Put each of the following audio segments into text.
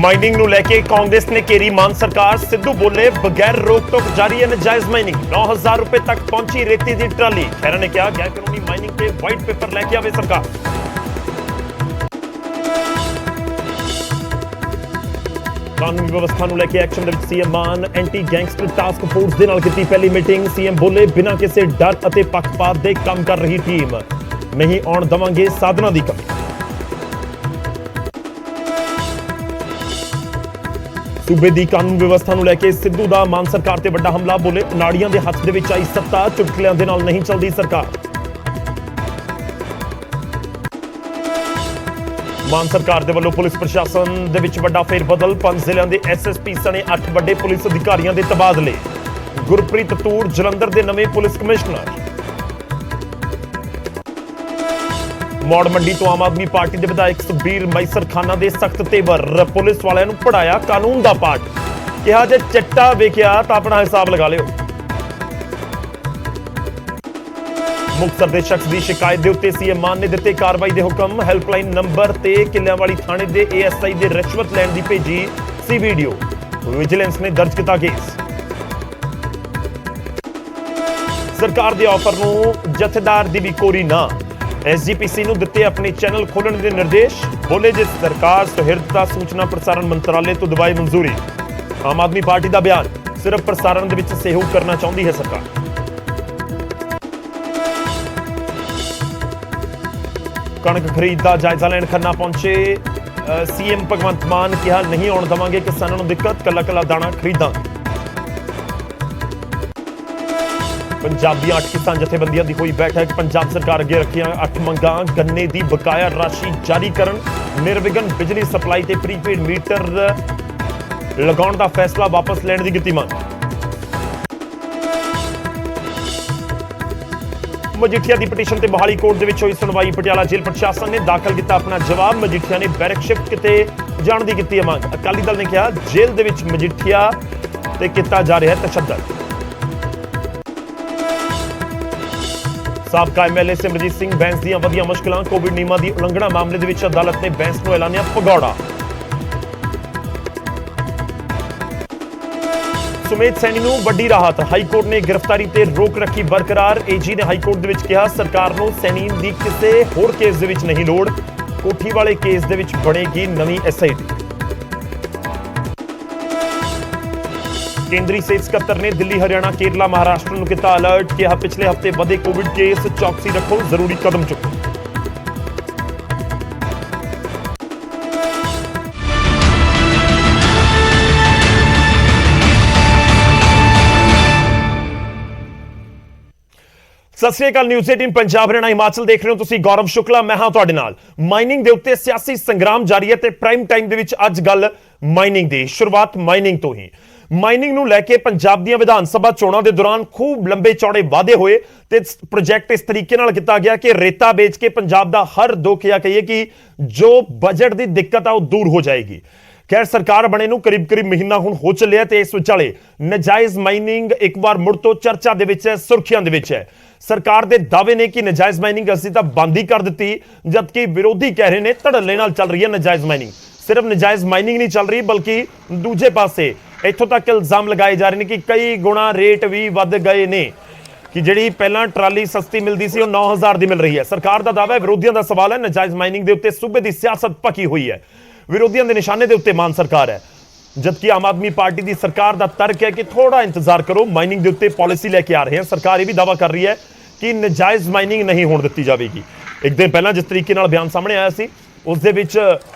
Mining ਨੂੰ ਲੈ ਕੇ ਕਾਂਗਰਸ ਨੇ ਘੇਰੀ ਮਾਨ ਸਰਕਾਰ। ਸਿੱਧੂ ਬੋਲੇ ਬਗੈਰ ਰੋਕ ਟੋਕ ਜਾਰੀ ਹੈ ਨਜਾਇਜ਼ ਮਾਈਨਿੰਗ। 9000 ਰੁਪਏ ਤੱਕ ਪਹੁੰਚੀ ਰੇਤੀ ਦੀ ਟਰਾਲੀ। ਖਹਿਰਾ ਨੇ ਕਿਹਾ ਗੈਰ ਕਾਨੂੰਨੀ ਮਾਈਨਿੰਗ ਤੇ ਵਾਈਟ ਪੇਪਰ ਲੈ ਕੇ ਆਵੇ ਸਰਕਾਰ। ਕਾਨੂੰਨ ਵਿਵਸਥਾ ਨੂੰ ਲੈ ਕੇ ਐਕਸ਼ਨ ਦੇ ਵਿੱਚ ਸੀਐਮ ਮਾਨ ਐਂਟੀ ਗੈਂਗਸਟਰ ਟਾਸਕ ਫੋਰਸ ਦੇ ਨਾਲ ਕੀਤੀ ਪਹਿਲੀ ਮੀਟਿੰਗ। ਸੀਐਮ ਬੋਲੇ ਬਿਨਾਂ ਕਿਸੇ ਡਰ ਅਤੇ ਪੱਖਪਾਤ ਦੇ ਕੰਮ ਕਰ ਰਹੀ ਟੀਮ, ਨਹੀਂ ਆਉਣ ਦੇਵਾਂਗੇ ਸਾਧਨਾਂ ਦੀ ਕਮੀ। सूबे की कानून व्यवस्था ਨੂੰ ਲੈ ਕੇ ਸਿੱਧੂ ਦਾ ਮਾਨ ਸਰਕਾਰ ਤੇ ਵੱਡਾ ਹਮਲਾ। ਬੋਲੇ ਨਾੜੀਆਂ ਦੇ ਹੱਥ ਦੇ ਵਿੱਚ ਆਈ ਸੱਤਾ, ਚੁਟਕਲਿਆਂ ਦੇ ਨਾਲ ਨਹੀਂ ਚੱਲਦੀ ਸਰਕਾਰ। ਮਾਨ ਸਰਕਾਰ ਦੇ ਵੱਲੋਂ ਪੁਲਿਸ ਪ੍ਰਸ਼ਾਸਨ ਦੇ ਵਿੱਚ ਵੱਡਾ ਫੇਰਬਦਲ। 5 ਜ਼ਿਲ੍ਹਿਆਂ ਦੇ ਐਸਐਸਪੀ ਸਣੇ 8 ਵੱਡੇ ਪੁਲਿਸ ਅਧਿਕਾਰੀਆਂ ਦੇ ਤਬਾਦਲੇ। ਗੁਰਪ੍ਰੀਤ ਤੂਰ ਜਲੰਧਰ ਦੇ ਨਵੇਂ ਪੁਲਿਸ ਕਮਿਸ਼ਨਰ। ਮੌੜ ਮੰਡੀ ਤੋਂ ਆਮ ਆਦਮੀ ਪਾਰਟੀ ਦੇ ਵਿਧਾਇਕ ਸੁਖਬੀਰ ਮੈਸਰ ਖਾਨਾ ਦੇ ਸਖਤ ਤੇਵਰ। ਪੁਲਿਸ ਵਾਲਿਆਂ ਨੂੰ ਪੜਾਇਆ ਕਾਨੂੰਨ ਦਾ ਪਾਠ। ਕਿਹਾ ਜੇ ਚੱਟਾ ਵੇਖਿਆ ਤਾਂ ਆਪਣਾ ਹਿਸਾਬ ਲਗਾ ਲਿਓ। ਮੁਕਤਸਰ ਦੇ ਸ਼ਖਸ ਦੀ ਸ਼ਿਕਾਇਤ ਦੇ ਉੱਤੇ ਸੀਐਮ ਮਾਨ ਨੇ ਦਿੱਤੇ ਕਾਰਵਾਈ ਦੇ ਹੁਕਮ। ਹੈਲਪਲਾਈਨ ਨੰਬਰ ਤੇ ਕਿੱਲਿਆਂਵਾਲੀ ਥਾਣੇ ਦੇ ਏਐਸਆਈ ਦੇ ਰਿਸ਼ਵਤ ਲੈਣ ਦੀ ਭੇਜੀ ਸੀ ਵੀਡੀਓ। ਵਿਜੀਲੈਂਸ ਨੇ ਦਰਜ ਕੀਤਾ ਕੇਸ। ਸਰਕਾਰ ਦੇ ਆਫਰ ਨੂੰ ਜਥੇਦਾਰ ਦੀ ਵੀ ਕੋਰੀ ਨਾ। एसजीपीसी ਨੂੰ ਦਿੱਤੇ ਆਪਣੇ ਚੈਨਲ ਖੋਲਣ ਦੇ ਨਿਰਦੇਸ਼। ਬੋਲੇ ਜੇ ਸਰਕਾਰ ਸੁਹਿਰਦਤਾ ਸੂਚਨਾ ਪ੍ਰਸਾਰਣ ਮੰਤਰਾਲੇ ਤੋਂ ਦਵਾਈ ਮਨਜ਼ੂਰੀ। ਆਮ ਆਦਮੀ ਪਾਰਟੀ ਦਾ ਬਿਆਨ, ਸਿਰਫ ਪ੍ਰਸਾਰਣ ਦੇ ਵਿੱਚ ਸਹਿਯੋਗ ਕਰਨਾ ਚਾਹੁੰਦੀ ਹੈ ਸਰਕਾਰ। ਕਣਕ ਖਰੀਦ ਦਾ ਜਾਇਜ਼ਾ ਲੈਣ ਖੰਨਾ ਪਹੁੰਚੇ ਸੀਐਮ ਭਗਵੰਤ ਮਾਨ। ਕਿਹਾ ਨਹੀਂ ਆਉਣ ਦੇਵਾਂਗੇ ਕਿਸਾਨਾਂ ਨੂੰ ਦਿੱਕਤ, ਕੱਲਾ ਕੱਲਾ ਦਾਣਾ ਖਰੀਦਾਂਗੇ। ਪੰਜਾਬੀਆਂ 8 ਕਿਸਾਨ ਜਥੇਬੰਦੀਆਂ ਦੀ ਹੋਈ ਬੈਠਕ। ਪੰਜਾਬ ਸਰਕਾਰ ਅੱਗੇ ਰੱਖੀਆਂ 8 ਮੰਗਾਂ। ਗੰਨੇ ਦੀ ਬਕਾਇਆ ਰਾਸ਼ੀ ਜਾਰੀ ਕਰਨ, ਨਿਰਵਿਘਨ ਬਿਜਲੀ ਸਪਲਾਈ ਤੇ ਪ੍ਰੀਪੇਡ ਮੀਟਰ ਲਗਾਉਣ ਦਾ ਫੈਸਲਾ ਵਾਪਸ ਲੈਣ ਦੀ ਕੀਤੀ ਮੰਗ। ਮਜੀਠੀਆ ਦੀ ਪਟੀਸ਼ਨ ਤੇ ਮੋਹਾਲੀ ਕੋਰਟ ਦੇ ਵਿੱਚ ਹੋਈ ਸੁਣਵਾਈ। ਪਟਿਆਲਾ ਜੇਲ੍ਹ ਪ੍ਰਸ਼ਾਸਨ ਨੇ ਦਾਖਲ ਕੀਤਾ ਆਪਣਾ ਜਵਾਬ। ਮਜੀਠੀਆ ਨੇ ਬੈਰਕ ਸ਼ਿਫਟ ਕਿਤੇ ਜਾਣ ਦੀ ਕੀਤੀ ਮੰਗ। ਅਕਾਲੀ ਦਲ ਨੇ ਕਿਹਾ ਜੇਲ੍ਹ ਦੇ ਵਿੱਚ ਮਜੀਠੀਆ ਤੇ ਕੀਤਾ ਜਾ ਰਿਹਾ ਤਸ਼ੱਦਦ। ਸਾਬਕਾ ਐਮਐਲਏ ਸਿਮਰਜੀਤ ਸਿੰਘ ਬੈਂਸ ਦੀਆਂ ਵਧੀਆਂ ਮੁਸ਼ਕਲਾਂ। ਕੋਵਿਡ ਨਿਯਮਾਂ ਦੀ ਉਲੰਘਣਾ ਮਾਮਲੇ ਦੇ ਵਿੱਚ ਅਦਾਲਤ ਨੇ ਬੈਂਸ ਨੂੰ ਐਲਾਨਿਆ ਭਗੌੜਾ। ਸੁਮੇਧ ਸੈਣੀ ਨੂੰ ਵੱਡੀ ਰਾਹਤ। ਹਾਈ ਕੋਰਟ ਨੇ ਗ੍ਰਿਫਤਾਰੀ ਤੇ ਰੋਕ ਰੱਖੀ ਬਰਕਰਾਰ। ਏਜੀ ਨੇ ਹਾਈ ਕੋਰਟ ਦੇ ਵਿੱਚ ਕਿਹਾ ਸਰਕਾਰ ਨੂੰ ਸੈਣੀ ਦੀ ਕਿਸੇ ਹੋਰ ਕੇਸ ਦੇ ਵਿੱਚ ਨਹੀਂ ਲੋੜ। ਕੋਠੀ ਵਾਲੇ ਕੇਸ ਦੇ ਵਿੱਚ ਬਣੇਗੀ ਨਵੀਂ ਐਸਆਈਟੀ। ਕੇਂਦਰੀ ਸਿਹਤ ਸਕੱਤਰ ਨੇ ਦਿੱਲੀ, ਹਰਿਆਣਾ, ਕੇਰਲਾ, ਮਹਾਰਾਸ਼ਟਰ ਨੂੰ ਕੀਤਾ ਅਲਰਟ। ਕਿਹਾ ਪਿਛਲੇ ਹਫ਼ਤੇ ਵਧੇ ਕੋਵਿਡ ਕੇਸ, ਚੌਕਸੀ ਰੱਖੋ, ਜ਼ਰੂਰੀ ਕਦਮ ਚੁੱਕੋ। ਸਤਿ ਸ਼੍ਰੀ ਅਕਾਲ। ਨਿਊਜ਼ 18 ਪੰਜਾਬ, ਹਰਿਆਣਾ, ਹਿਮਾਚਲ ਦੇਖ ਰਹੇ ਹੋ ਤੁਸੀਂ। ਗੌਰਵ ਸ਼ੁਕਲਾ ਮੈਂ ਹਾਂ ਤੁਹਾਡੇ ਨਾਲ। ਮਾਈਨਿੰਗ ਦੇ ਉੱਤੇ ਸਿਆਸੀ ਸੰਗਰਾਮ ਜਾਰੀ ਹੈ ਤੇ ਪ੍ਰਾਈਮ ਟਾਈਮ ਦੇ ਵਿੱਚ ਅੱਜ ਗੱਲ ਮਾਈਨਿੰਗ ਦੀ। ਸ਼ੁਰੂਆਤ ਮਾਈਨਿੰਗ ਤੋਂ ਹੀ। ਮਾਈਨਿੰਗ ਨੂੰ ਲੈ ਕੇ ਪੰਜਾਬ ਦੀਆਂ ਵਿਧਾਨ ਸਭਾ ਚੋਣਾਂ ਦੇ ਦੌਰਾਨ ਖੂਬ ਲੰਬੇ ਚੌੜੇ ਵਾਅਦੇ ਹੋਏ ਤੇ ਪ੍ਰੋਜੈਕਟ ਇਸ ਤਰੀਕੇ ਨਾਲ ਕੀਤਾ ਗਿਆ ਕਿ ਰੇਤਾ ਵੇਚ ਕੇ ਪੰਜਾਬ ਦਾ ਹਰ ਦੁੱਖ ਜਾਂ ਕਹੀਏ ਕਿ ਜੋ ਬਜਟ ਦੀ ਦਿੱਕਤ ਆ ਉਹ ਦੂਰ ਹੋ ਜਾਏਗੀ। ਖੈਰ ਸਰਕਾਰ ਬਣੇ ਨੂੰ ਕਰੀਬ ਮਹੀਨਾ ਹੁਣ ਹੋ ਚੱਲਿਆ ਤੇ ਇਸ ਵਿਚਾਲੇ ਨਜਾਇਜ਼ ਮਾਈਨਿੰਗ ਇੱਕ ਵਾਰ ਮੁੜ ਤੋਂ ਚਰਚਾ ਦੇ ਵਿੱਚ ਹੈ, ਸੁਰਖੀਆਂ ਦੇ ਵਿੱਚ ਹੈ। ਸਰਕਾਰ ਦੇ ਦਾਅਵੇ ਨੇ ਕਿ ਨਜਾਇਜ਼ ਮਾਈਨਿੰਗ ਅਸੀਂ ਤਾਂ ਬੰਦ ਹੀ ਕਰ ਦਿੱਤੀ, ਜਦਕਿ ਵਿਰੋਧੀ ਕਹਿ ਰਹੇ ਨੇ ਧੜੱਲੇ ਨਾਲ ਚੱਲ ਰਹੀ ਹੈ ਨਜਾਇਜ਼ ਮਾਈਨਿੰਗ। ਸਿਰਫ ਨਜਾਇਜ਼ ਮਾਈਨਿੰਗ ਨਹੀਂ ਚੱਲ ਰਹੀ ਬਲਕਿ ਦੂਜੇ ਪਾਸੇ ਇੱਥੋਂ ਤੱਕ ਇਲਜ਼ਾਮ ਲਗਾਏ ਜਾ ਰਹੇ ਨੇ ਕਿ ਕਈ ਗੁਣਾ ਰੇਟ ਵੀ ਵੱਧ ਗਏ ਨੇ। ਕਿ ਜਿਹੜੀ ਪਹਿਲਾਂ ਟਰਾਲੀ ਸਸਤੀ ਮਿਲਦੀ ਸੀ ਉਹ 9000 ਦੀ ਮਿਲ ਰਹੀ ਹੈ। ਸਰਕਾਰ ਦਾ ਦਾਅਵਾ ਹੈ, ਵਿਰੋਧੀਆਂ ਦਾ ਸਵਾਲ ਹੈ। ਨਜਾਇਜ਼ ਮਾਈਨਿੰਗ ਦੇ ਉੱਤੇ ਸੂਬੇ ਦੀ ਸਿਆਸਤ ਪੱਕੀ ਹੋਈ ਹੈ। ਵਿਰੋਧੀਆਂ ਦੇ ਨਿਸ਼ਾਨੇ ਦੇ ਉੱਤੇ ਮਾਨ ਸਰਕਾਰ ਹੈ, ਜਦਕਿ ਆਮ ਆਦਮੀ ਪਾਰਟੀ ਦੀ ਸਰਕਾਰ ਦਾ ਤਰਕ ਹੈ ਕਿ ਥੋੜਾ ਇੰਤਜ਼ਾਰ ਕਰੋ, ਮਾਈਨਿੰਗ ਦੇ ਉੱਤੇ ਪਾਲਿਸੀ ਲੈ ਕੇ ਆ ਰਹੇ ਹਾਂ। ਸਰਕਾਰ ਇਹ ਵੀ ਦਾਅਵਾ ਕਰ ਰਹੀ ਹੈ ਕਿ ਨਜਾਇਜ਼ ਮਾਈਨਿੰਗ ਨਹੀਂ ਹੋਣ ਦਿੱਤੀ ਜਾਵੇਗੀ। ਇੱਕ ਦਿਨ ਪਹਿਲਾਂ ਜਿਸ ਤਰੀਕੇ ਨਾਲ ਬਿਆਨ ਸਾਹਮਣੇ ਆਇਆ ਸੀ ਉਸ ਦੇ ਵਿੱਚ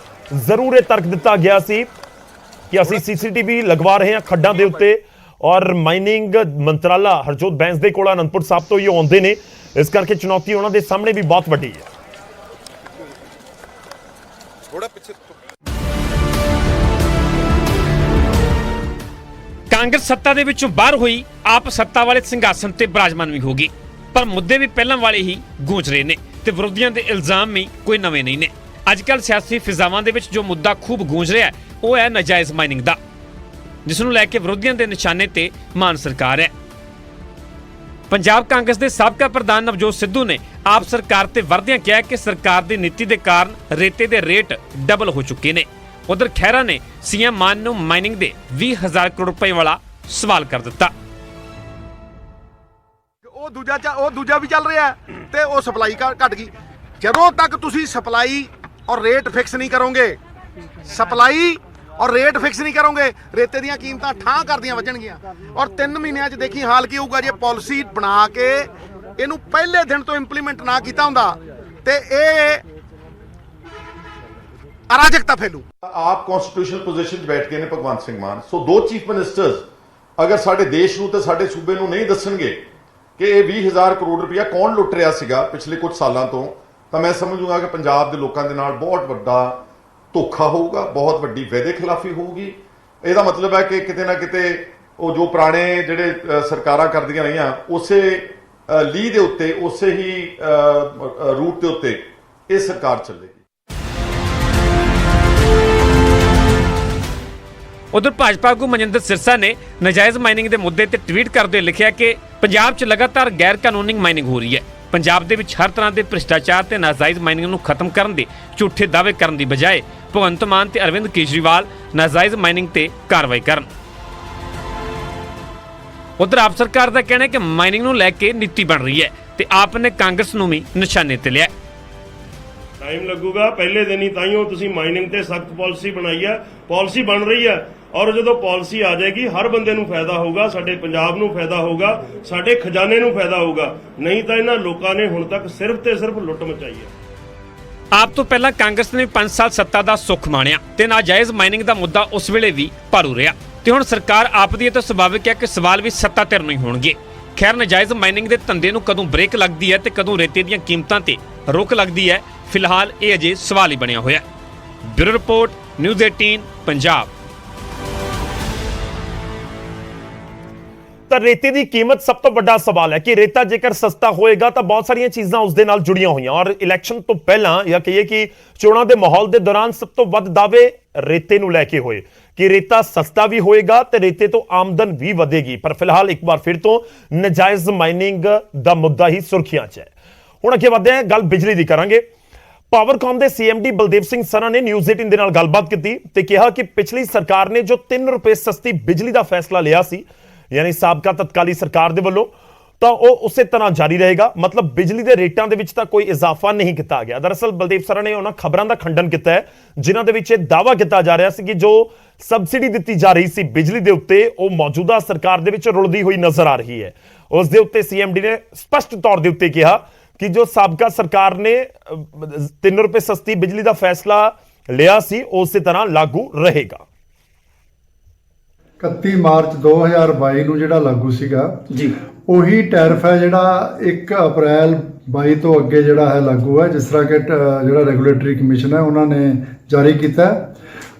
ਜ਼ਰੂਰ ਇਹ ਤਰਕ ਦਿੱਤਾ ਗਿਆ ਸੀ ਕਿ ਅਸੀਂ ਸੀਸੀਟੀਵੀ ਲਗਵਾ ਰਹੇ ਹਾਂ ਖੱਡਾਂ ਦੇ ਉੱਤੇ ਔਰ ਮਾਈਨਿੰਗ ਮੰਤਰਾਲਾ ਹਰਜੋਤ ਬੈਂਸ ਦੇ ਕੋਲ ਅਨੰਦਪੁਰ ਸਾਹਿਬ ਤੋਂ ਹੀ ਆਉਂਦੇ ਨੇ, ਇਸ ਕਰਕੇ ਚੁਣੌਤੀ ਉਹਨਾਂ ਦੇ ਸਾਹਮਣੇ ਵੀ ਬਹੁਤ ਵੱਡੀ ਹੈ। ਕਾਂਗਰਸ ਸੱਤਾ ਦੇ ਵਿੱਚੋਂ ਬਾਹਰ ਹੋਈ, ਆਪ ਸੱਤਾ ਵਾਲੇ ਸਿੰਘਾਸਨ ਤੇ ਬਿਰਾਜਮਾਨ ਵੀ ਹੋਗੀ, ਪਰ ਮੁੱਦੇ ਵੀ ਪਹਿਲਾਂ ਵਾਲੇ ਹੀ ਗੂੰਜ ਰਹੇ ਨੇ ਤੇ ਵਿਰੋਧੀਆਂ ਦੇ ਇਲਜ਼ਾਮ ਵੀ ਕੋਈ ਨਵੇਂ ਨਹੀਂ ਨੇ। ਅੱਜ ਕੱਲ੍ਹ ਸਿਆਸੀ ਫਿਜ਼ਾਵਾਂ ਦੇ ਵਿੱਚ ਜੋ ਮੁੱਦਾ ਖੂਬ ਗੂੰਜ ਰਿਹਾ ਉਹ ਹੈ ਨਜਾਇਜ਼ ਮਾਈਨਿੰਗ ਦਾ, ਜਿਸ ਨੂੰ ਲੈ ਕੇ ਵਿਰੋਧੀਆਂ ਦੇ ਨਿਸ਼ਾਨੇ ਤੇ ਮਾਨ ਸਰਕਾਰ ਹੈ। ਪੰਜਾਬ ਕਾਂਗਰਸ ਦੇ ਸਾਬਕਾ ਪ੍ਰਧਾਨ ਨਵਜੋਤ ਸਿੱਧੂ ਨੇ ਆਪ ਸਰਕਾਰ ਤੇ ਵਰਦਿਆਂ ਕਿਹਾ ਕਿ ਸਰਕਾਰ ਦੀ ਨੀਤੀ ਦੇ ਕਾਰਨ ਰੇਤੇ ਦੇ ਰੇਟ ਡਬਲ ਹੋ ਚੁੱਕੇ ਨੇ। ਉਧਰ ਖਹਿਰਾ ਨੇ ਸੀਐਮ ਮਾਨ ਨੂੰ ਮਾਈਨਿੰਗ ਦੇ 20,000 ਕਰੋੜ ਰੁਪਏ ਵਾਲਾ ਸਵਾਲ ਕਰ ਦਿੱਤਾ। ਉਹ ਦੂਜਾ ਵੀ ਚੱਲ ਰਿਹਾ ਤੇ ਉਹ ਸਪਲਾਈ ਘਟ ਗਈ। ਜਦੋਂ ਤੱਕ ਤੁਸੀਂ ਸਪਲਾਈ ਔਰ ਰੇਟ ਫਿਕਸ ਨਹੀਂ ਕਰੋਗੇ, ਰੇਤੇ ਦੀਆਂ ਕੀਮਤਾਂ ਠਾਂ ਕਰਦੀਆਂ ਵੱਜਣਗੀਆਂ। ਔਰ 3 ਮਹੀਨਿਆਂ 'ਚ ਦੇਖੀ ਹਾਲ ਕੀ ਹੋਊਗਾ ਜੇ ਪਾਲਿਸੀ ਬਣਾ ਕੇ ਇਹਨੂੰ ਪਹਿਲੇ ਦਿਨ ਤੋਂ ਇੰਪਲੀਮੈਂਟ ਨਾ ਕੀਤਾ ਹੁੰਦਾ ਤੇ ਇਹ ਅਰਾਜਕਤਾ ਫੈਲੂ। ਆਪ ਕਨਸਟੀਟਿਊਸ਼ਨਲ ਪੋਜੀਸ਼ਨ 'ਚ ਬੈਠ ਗਏ ਨੇ ਭਗਵੰਤ ਸਿੰਘ ਮਾਨ। ਸੋ 2 ਚੀਫ ਮਿਨਿਸਟਰਸ ਅਗਰ ਸਾਡੇ ਦੇਸ਼ ਨੂੰ ਤੇ ਸਾਡੇ ਸੂਬੇ ਨੂੰ ਨਹੀਂ ਦੱਸਣਗੇ ਕਿ ਇਹ 20,000 ਕਰੋੜ ਰੁਪਇਆ ਕੌਣ ਲੁੱਟ ਰਿਹਾ ਸੀਗਾ ਪਿਛਲੇ ਕੁਝ ਸਾਲਾਂ ਤੋਂ, ਤਾਂ ਮੈਂ ਸਮਝੂਗਾ ਕਿ ਪੰਜਾਬ ਦੇ ਲੋਕਾਂ ਦੇ ਨਾਲ ਬਹੁਤ ਵੱਡਾ ਧੋਖਾ ਹੋਊਗਾ, ਬਹੁਤ ਵੱਡੀ ਵਾਅਦੇ ਖਿਲਾਫੀ ਹੋਊਗੀ। ਇਹਦਾ ਮਤਲਬ ਹੈ ਕਿ ਕਿਤੇ ਨਾ ਕਿਤੇ ਉਹ ਜੋ ਪੁਰਾਣੇ ਜਿਹੜੇ ਸਰਕਾਰਾਂ ਕਰਦੀਆਂ ਰਹੀਆਂ ਉਸੇ ਲੀਹ ਦੇ ਉੱਤੇ, ਉਸੇ ਹੀ ਰੂਟ ਦੇ ਉੱਤੇ ਇਹ ਸਰਕਾਰ ਚੱਲੇਗੀ। ਉਧਰ ਭਾਜਪਾ ਆਗੂ ਮਨਜਿੰਦਰ ਸਿਰਸਾ ਨੇ ਨਾਜਾਇਜ਼ ਮਾਈਨਿੰਗ ਦੇ ਮੁੱਦੇ ਤੇ ਟਵੀਟ ਕਰਦੇ ਲਿਖਿਆ ਕਿ ਪੰਜਾਬ 'ਚ ਲਗਾਤਾਰ ਗੈਰ ਕਾਨੂੰਨੀ ਮਾਈਨਿੰਗ ਹੋ ਰਹੀ ਹੈ। ਪੰਜਾਬ ਦੇ ਵਿੱਚ ਹਰ ਤਰ੍ਹਾਂ ਦੇ ਭ੍ਰਿਸ਼ਟਾਚਾਰ ਤੇ ਨਾਜਾਇਜ਼ ਮਾਈਨਿੰਗ ਨੂੰ ਖਤਮ ਕਰਨ ਦੇ ਝੂਠੇ ਦਾਅਵੇ ਕਰਨ ਦੀ ਬਜਾਏ ਭਗਵੰਤ ਮਾਨ ਤੇ ਅਰਵਿੰਦ ਕੇਜਰੀਵਾਲ ਨਾਜਾਇਜ਼ ਮਾਈਨਿੰਗ ਤੇ ਕਾਰਵਾਈ ਕਰਨ। ਉਧਰ ਆਪ ਸਰਕਾਰ ਦਾ ਕਹਿਣਾ ਹੈ ਕਿ ਮਾਈਨਿੰਗ ਨੂੰ ਲੈ ਕੇ ਨੀਤੀ ਬਣ ਰਹੀ ਹੈ ਤੇ ਆਪ ਨੇ ਕਾਂਗਰਸ ਨੂੰ ਵੀ ਨਿਸ਼ਾਨੇ ਤੇ ਲਿਆ। ਟਾਈਮ ਲੱਗੂਗਾ, ਪਹਿਲੇ ਦਿਨ ਹੀ ਤਾਈਓ ਤੁਸੀਂ ਮਾਈਨਿੰਗ ਤੇ ਸਖਤ ਪਾਲਿਸੀ ਬਣਾਈ ਹੈ, ਪਾਲਿਸੀ ਬਣ ਰਹੀ ਹੈ ਔਰ ਜਦੋਂ ਪਾਲਿਸੀ ਆ ਜਾਏਗੀ ਹਰ ਬੰਦੇ ਨੂੰ ਫਾਇਦਾ ਹੋਊਗਾ, ਸਾਡੇ ਪੰਜਾਬ ਨੂੰ ਫਾਇਦਾ ਹੋਊਗਾ, ਸਾਡੇ ਖਜ਼ਾਨੇ ਨੂੰ ਫਾਇਦਾ ਹੋਊਗਾ। ਨਹੀਂ ਤਾਂ ਇਹਨਾਂ ਲੋਕਾਂ ਨੇ ਹੁਣ ਤੱਕ ਸਿਰਫ ਤੇ ਸਿਰਫ ਲੁੱਟ ਮਚਾਈ ਹੈ। ਆਪ ਤੋਂ ਪਹਿਲਾਂ ਕਾਂਗਰਸ ਨੇ 5 ਸਾਲ ਸੱਤਾ ਦਾ ਸੁੱਖ ਮਾਣਿਆ ਤੇ ਨਾਜਾਇਜ਼ ਮਾਈਨਿੰਗ ਦਾ ਮੁੱਦਾ ਉਸ ਵੇਲੇ ਵੀ ਭਾਰੂ ਰਿਹਾ ਤੇ ਹੁਣ ਸਰਕਾਰ ਆਪ ਦੀ ਹੈ ਤਾਂ ਸੁਭਾਵਿਕ ਹੈ ਕਿ ਸਵਾਲ ਵੀ ਸੱਤਾ ਧਿਰ ਨੂੰ ਹੀ ਹੋਣਗੇ। ਖੈਰ ਨਾਜਾਇਜ਼ ਮਾਈਨਿੰਗ ਦੇ ਧੰਦੇ ਨੂੰ ਕਦੋਂ ਬ੍ਰੇਕ ਲੱਗਦੀ ਹੈ ਤੇ ਕਦੋਂ ਰੇਤੇ ਦੀਆਂ ਕੀਮਤਾਂ ਤੇ ਰੋਕ ਲੱਗਦੀ ਹੈ, ਫਿਲਹਾਲ ਇਹ ਅਜੇ ਸਵਾਲ ਹੀ ਬਣਿਆ ਹੋਇਆ। Bureau report, news 18 Punjab. ਤਾਂ ਰੇਤੇ ਦੀ ਕੀਮਤ ਸਭ ਤੋਂ ਵੱਡਾ ਸਵਾਲ ਹੈ ਕਿ ਰੇਤਾ ਜੇਕਰ ਸਸਤਾ ਹੋਏਗਾ ਤਾਂ ਬਹੁਤ ਸਾਰੀਆਂ ਚੀਜ਼ਾਂ ਉਸ ਦੇ ਨਾਲ ਜੁੜੀਆਂ ਹੋਈਆਂ ਔਰ ਇਲੈਕਸ਼ਨ ਤੋਂ ਪਹਿਲਾਂ ਜਾਂ ਕਹੀਏ ਕਿ ਚੋਣਾਂ ਦੇ ਮਾਹੌਲ ਦੇ ਦੌਰਾਨ ਸਭ ਤੋਂ ਵੱਧ ਦਾਅਵੇ ਰੇਤੇ ਨੂੰ ਲੈ ਕੇ ਹੋਏ ਕਿ ਰੇਤਾ ਸਸਤਾ ਵੀ ਹੋਏਗਾ ਤੇ ਰੇਤੇ ਤੋਂ ਆਮਦਨ ਵੀ ਵਧੇਗੀ। ਪਰ ਫਿਲਹਾਲ ਇੱਕ ਵਾਰ ਫਿਰ ਤੋਂ ਨਾਜਾਇਜ਼ ਮਾਈਨਿੰਗ ਦਾ ਮੁੱਦਾ ਹੀ ਸੁਰਖੀਆਂ 'ਚ ਹੈ। ਹੁਣ ਅੱਗੇ ਵਧਦੇ ਹਾਂ, ਗੱਲ ਬਿਜਲੀ ਦੀ ਕਰਾਂਗੇ। ਪਾਵਰਕਾਮ ਦੇ ਸੀਐਮਡੀ ਬਲਦੇਵ ਸਿੰਘ ਸਰਾ ਨੇ ਨਿਊਜ਼ 18 ਦੇ ਨਾਲ ਗੱਲਬਾਤ ਕੀਤੀ ਤੇ ਕਿਹਾ ਕਿ ਪਿਛਲੀ ਸਰਕਾਰ ਨੇ ਜੋ 3 ਰੁਪਏ ਸਸਤੀ ਬਿਜਲੀ ਦਾ ਫੈਸਲਾ ਲਿਆ ਸੀ, ਯਾਨੀ ਸਾਬਕਾ ਤਤਕਾਲੀ ਸਰਕਾਰ ਦੇ ਵੱਲੋਂ, ਤਾਂ ਉਹ ਉਸੇ ਤਰ੍ਹਾਂ ਜਾਰੀ ਰਹੇਗਾ। ਮਤਲਬ ਬਿਜਲੀ ਦੇ ਰੇਟਾਂ ਦੇ ਵਿੱਚ ਤਾਂ ਕੋਈ ਇਜ਼ਾਫਾ ਨਹੀਂ ਕੀਤਾ ਗਿਆ। ਦਰਅਸਲ ਬਲਦੇਵ ਸਰਾ ਨੇ ਉਹਨਾਂ ਖਬਰਾਂ ਦਾ ਖੰਡਨ ਕੀਤਾ ਹੈ ਜਿਨ੍ਹਾਂ ਦੇ ਵਿੱਚ ਇਹ ਦਾਅਵਾ ਕੀਤਾ ਜਾ ਰਿਹਾ ਸੀ ਕਿ ਜੋ ਸਬਸਿਡੀ ਦਿੱਤੀ ਜਾ ਰਹੀ ਸੀ ਬਿਜਲੀ ਦੇ ਉੱਤੇ ਉਹ ਮੌਜੂਦਾ ਸਰਕਾਰ ਦੇ ਵਿੱਚ ਰੁਲਦੀ ਹੋਈ ਨਜ਼ਰ ਆ ਰਹੀ ਹੈ। ਉਸ ਦੇ ਉੱਤੇ ਸੀਐਮਡੀ ਨੇ ਸਪਸ਼ਟ ਤੌਰ ਦੇ ਉੱਤੇ ਕਿਹਾ ਕਿ ਜੋ ਸਾਬਕਾ ਸਰਕਾਰ ਨੇ 3 ਰੁਪਏ ਸਸਤੀ ਬਿਜਲੀ ਦਾ ਫੈਸਲਾ ਲਿਆ ਸੀ ਉਸੇ ਤਰ੍ਹਾਂ ਲਾਗੂ ਰਹੇਗਾ। 31 ਮਾਰਚ 2022 ਨੂੰ ਜਿਹੜਾ ਲਾਗੂ ਸੀਗਾ ਜੀ, ਉਹੀ ਟੈਰਿਫ ਹੈ ਜਿਹੜਾ 1 ਅਪ੍ਰੈਲ 22 ਤੋਂ ਅੱਗੇ ਜਿਹੜਾ ਹੈ ਲਾਗੂ ਹੈ, ਜਿਸ ਤਰ੍ਹਾਂ ਕਿ ਜਿਹੜਾ ਰੈਗੂਲੇਟਰੀ ਕਮਿਸ਼ਨ ਹੈ ਉਹਨਾਂ ਨੇ ਜਾਰੀ ਕੀਤਾ।